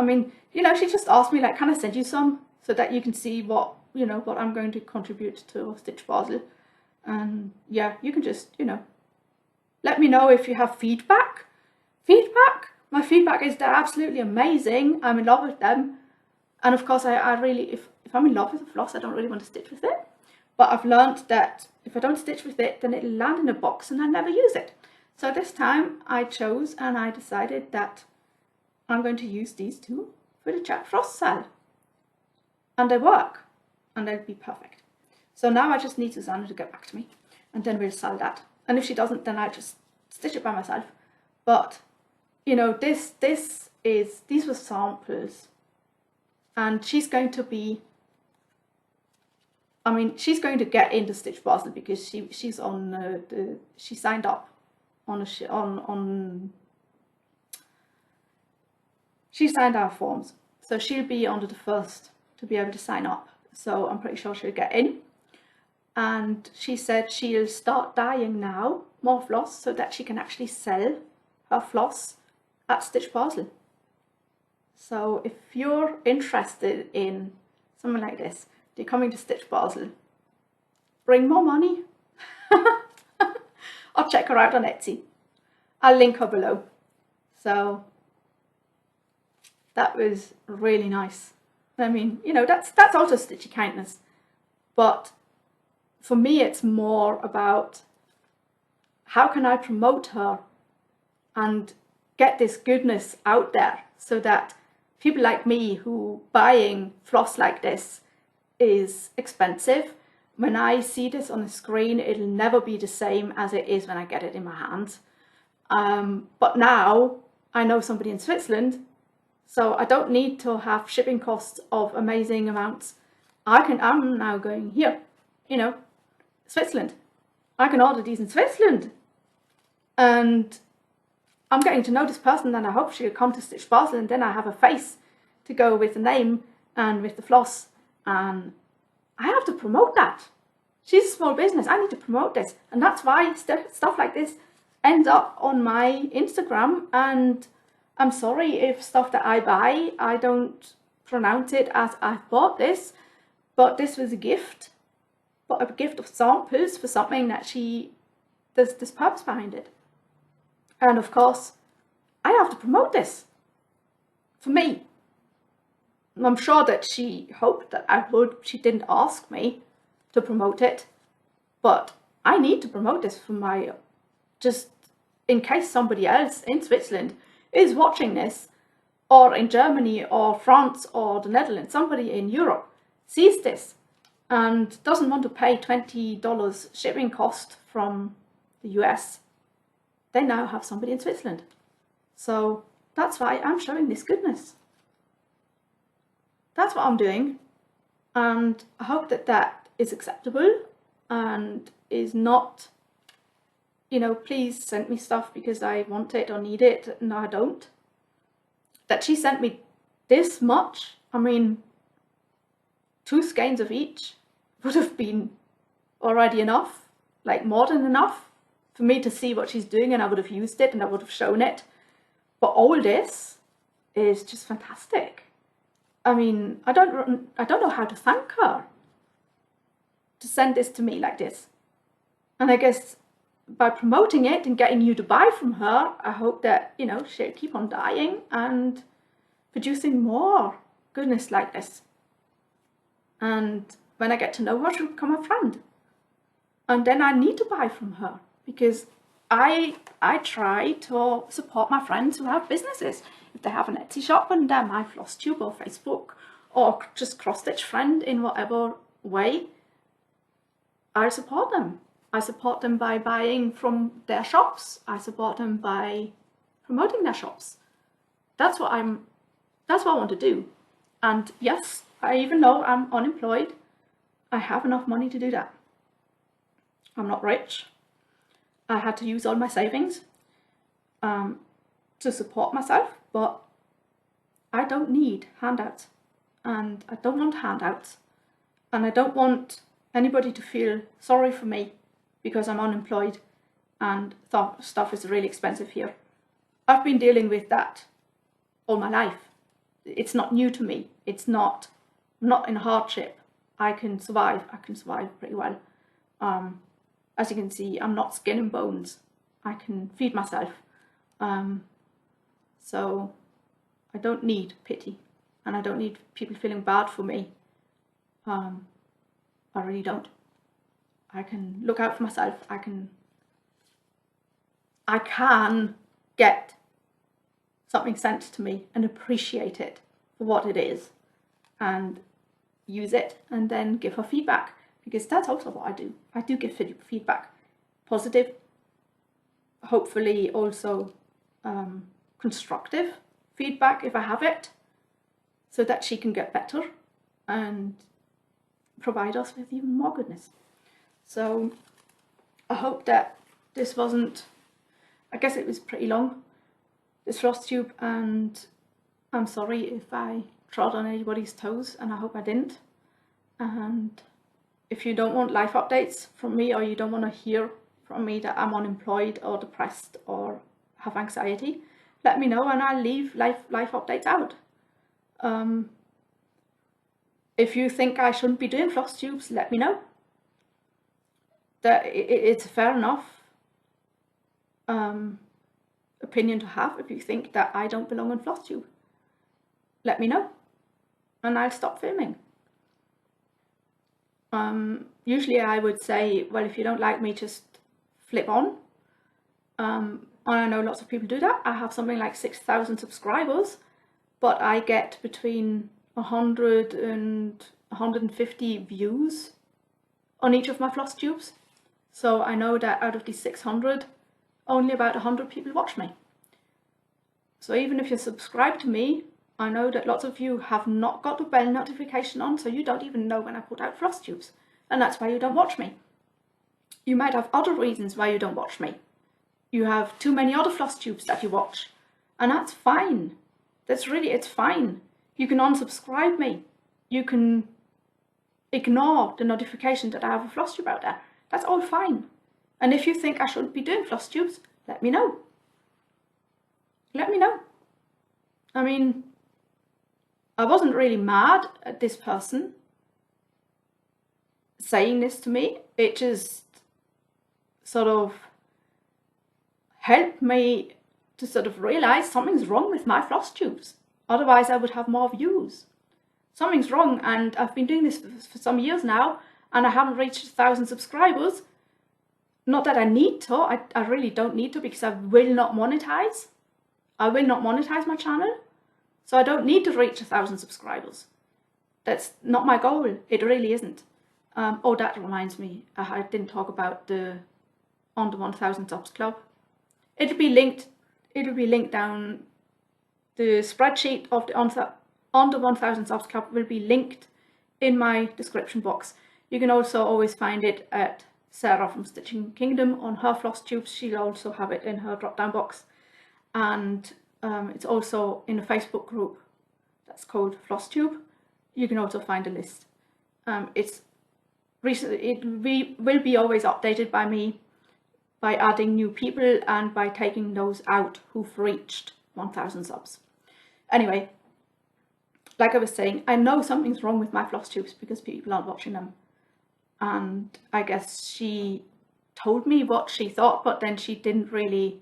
mean, you know, she just asked me, like, can I send you some so that you can see what, you know, what I'm going to contribute to Stitch Basel. And yeah, you can just, you know, let me know if you have feedback. My feedback is they're absolutely amazing. I'm in love with them. And of course, I really, if I'm in love with a floss, I don't really want to stitch with it. But I've learned that if I don't stitch with it, then it'll land in a box and I'll never use it. So this time I chose and I decided that I'm going to use these two for the Jack Frost SAL. And they work. And they'll be perfect. So now I just need Susanna to get back to me. And then we'll SAL that. And if she doesn't, then I just stitch it by myself. But, you know, these were samples. And she's going to be, I mean, she's going to get into Stitch Basel because she's on she signed up on she signed our forms, so she'll be under the first to be able to sign up. So I'm pretty sure she'll get in. And she said she'll start dyeing now more floss so that she can actually sell her floss at Stitch Basel. So if you're interested in something like this, you're coming to Stitch Basel, bring more money, or check her out on Etsy. I'll link her below. So that was really nice. I mean, you know, that's also stitchy kindness. But for me, it's more about how can I promote her and get this goodness out there so that people like me who buying floss like this is expensive. When I see this on the screen, it'll never be the same as it is when I get it in my hands. But now I know somebody in Switzerland, so I don't need to have shipping costs of amazing amounts. I'm now going here, you know, Switzerland. I can order these in Switzerland. And I'm getting to know this person, and I hope she'll come to Stitch Basel, and then I have a face to go with the name and with the floss, and I have to promote that. She's a small business, I need to promote this, and that's why stuff like this ends up on my Instagram. And I'm sorry if stuff that I buy, I don't pronounce it as I bought this, but this was a gift, but a gift of samples for something that there's this purpose behind it. And of course, I have to promote this for me. I'm sure that she hoped that I would. She didn't ask me to promote it, but I need to promote this for my, just in case somebody else in Switzerland is watching this, or in Germany or France or the Netherlands, somebody in Europe sees this and doesn't want to pay $20 shipping cost from the US. They now have somebody in Switzerland. So that's why I'm showing this goodness. That's what I'm doing. And I hope that that is acceptable and is not, you know, please send me stuff because I want it or need it. No, I don't. That she sent me this much, I mean, 2 skeins of each would have been already enough, like more than enough, for me to see what she's doing, and I would have used it and I would have shown it. But all this is just fantastic. I mean, I don't know how to thank her to send this to me like this. And I guess by promoting it and getting you to buy from her, I hope that, you know, she'll keep on dying and producing more goodness like this. And when I get to know her, she'll become a friend. And then I need to buy from her, because I try to support my friends who have businesses. If they have an Etsy shop and they're my Flosstube or Facebook or just cross-stitch friend in whatever way, I support them. I support them by buying from their shops. I support them by promoting their shops. That's what I want to do. And yes, even though I'm unemployed, I have enough money to do that. I'm not rich. I had to use all my savings to support myself, but I don't need handouts, and I don't want handouts, and I don't want anybody to feel sorry for me because I'm unemployed and stuff is really expensive here. I've been dealing with that all my life. It's not new to me. It's not in hardship. I can survive pretty well. As you can see, I'm not skin and bones. I can feed myself. So I don't need pity, and I don't need people feeling bad for me. I really don't. I can look out for myself. I can get something sent to me and appreciate it for what it is and use it and then give her feedback, because that's also what I do. I do give feedback, positive, hopefully also constructive feedback if I have it, so that she can get better and provide us with even more goodness. So I hope that this wasn't, I guess it was pretty long, this Flosstube, and I'm sorry if I trod on anybody's toes, and I hope I didn't. And if you don't want life updates from me, or you don't want to hear from me that I'm unemployed or depressed or have anxiety, let me know and I'll leave life updates out. If you think I shouldn't be doing Flosstubes, let me know. That it's a fair enough opinion to have. If you think that I don't belong on Flosstube, let me know and I'll stop filming. Usually I would say, well, if you don't like me, just flip on. And I know lots of people do that. I have something like 6,000 subscribers, but I get between 100 and 150 views on each of my Flosstubes. So I know that out of these 600, only about 100 people watch me. So even if you're subscribed to me, I know that lots of you have not got the bell notification on, so you don't even know when I put out Flosstubes, and that's why you don't watch me. You might have other reasons why you don't watch me. You have too many other floss tubes that you watch, and that's fine. It's fine. You can unsubscribe me. You can ignore the notification that I have a floss tube out there. That's all fine. And if you think I shouldn't be doing floss tubes, let me know. Let me know. I mean, I wasn't really mad at this person saying this to me. It just sort of helped me to sort of realize something's wrong with my floss tubes. Otherwise I would have more views. Something's wrong, and I've been doing this for some years now, and I haven't reached 1,000 subscribers. Not that I need to, I really don't need to, because I will not monetize. I will not monetize my channel. So I don't need to reach 1,000 subscribers. That's not my goal. It really isn't. Oh, that reminds me. I didn't talk about the Under 1,000 Subs Club. It'll be linked down. The spreadsheet of the Under 1,000 Subs Club will be linked in my description box. You can also always find it at Sarah from Stitching Kingdom on her floss tubes. She'll also have it in her drop down box. And it's also in a Facebook group that's called Flosstube. You can also find a list. It will be always updated by me by adding new people and by taking those out who've reached 1,000 subs. Anyway, like I was saying, I know something's wrong with my floss tubes because people aren't watching them. And I guess she told me what she thought, but then she didn't really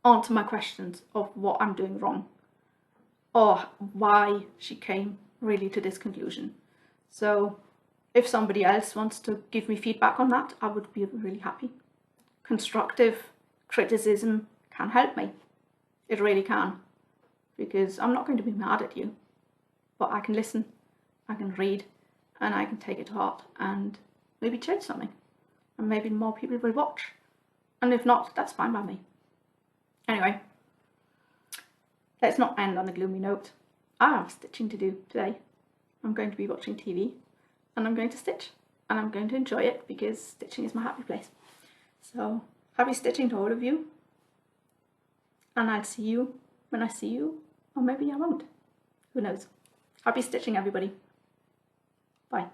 answer my questions of what I'm doing wrong or why she came really to this conclusion. So if somebody else wants to give me feedback on that, I would be really happy. Constructive criticism can help me. It really can, because I'm not going to be mad at you, but I can listen, I can read, and I can take it to heart and maybe change something, and maybe more people will watch. And if not, that's fine by me. Anyway, let's not end on a gloomy note. I have stitching to do today. I'm going to be watching TV, and I'm going to stitch, and I'm going to enjoy it because stitching is my happy place. So happy stitching to all of you, and I'll see you when I see you, or maybe I won't. Who knows? Happy stitching, everybody. Bye.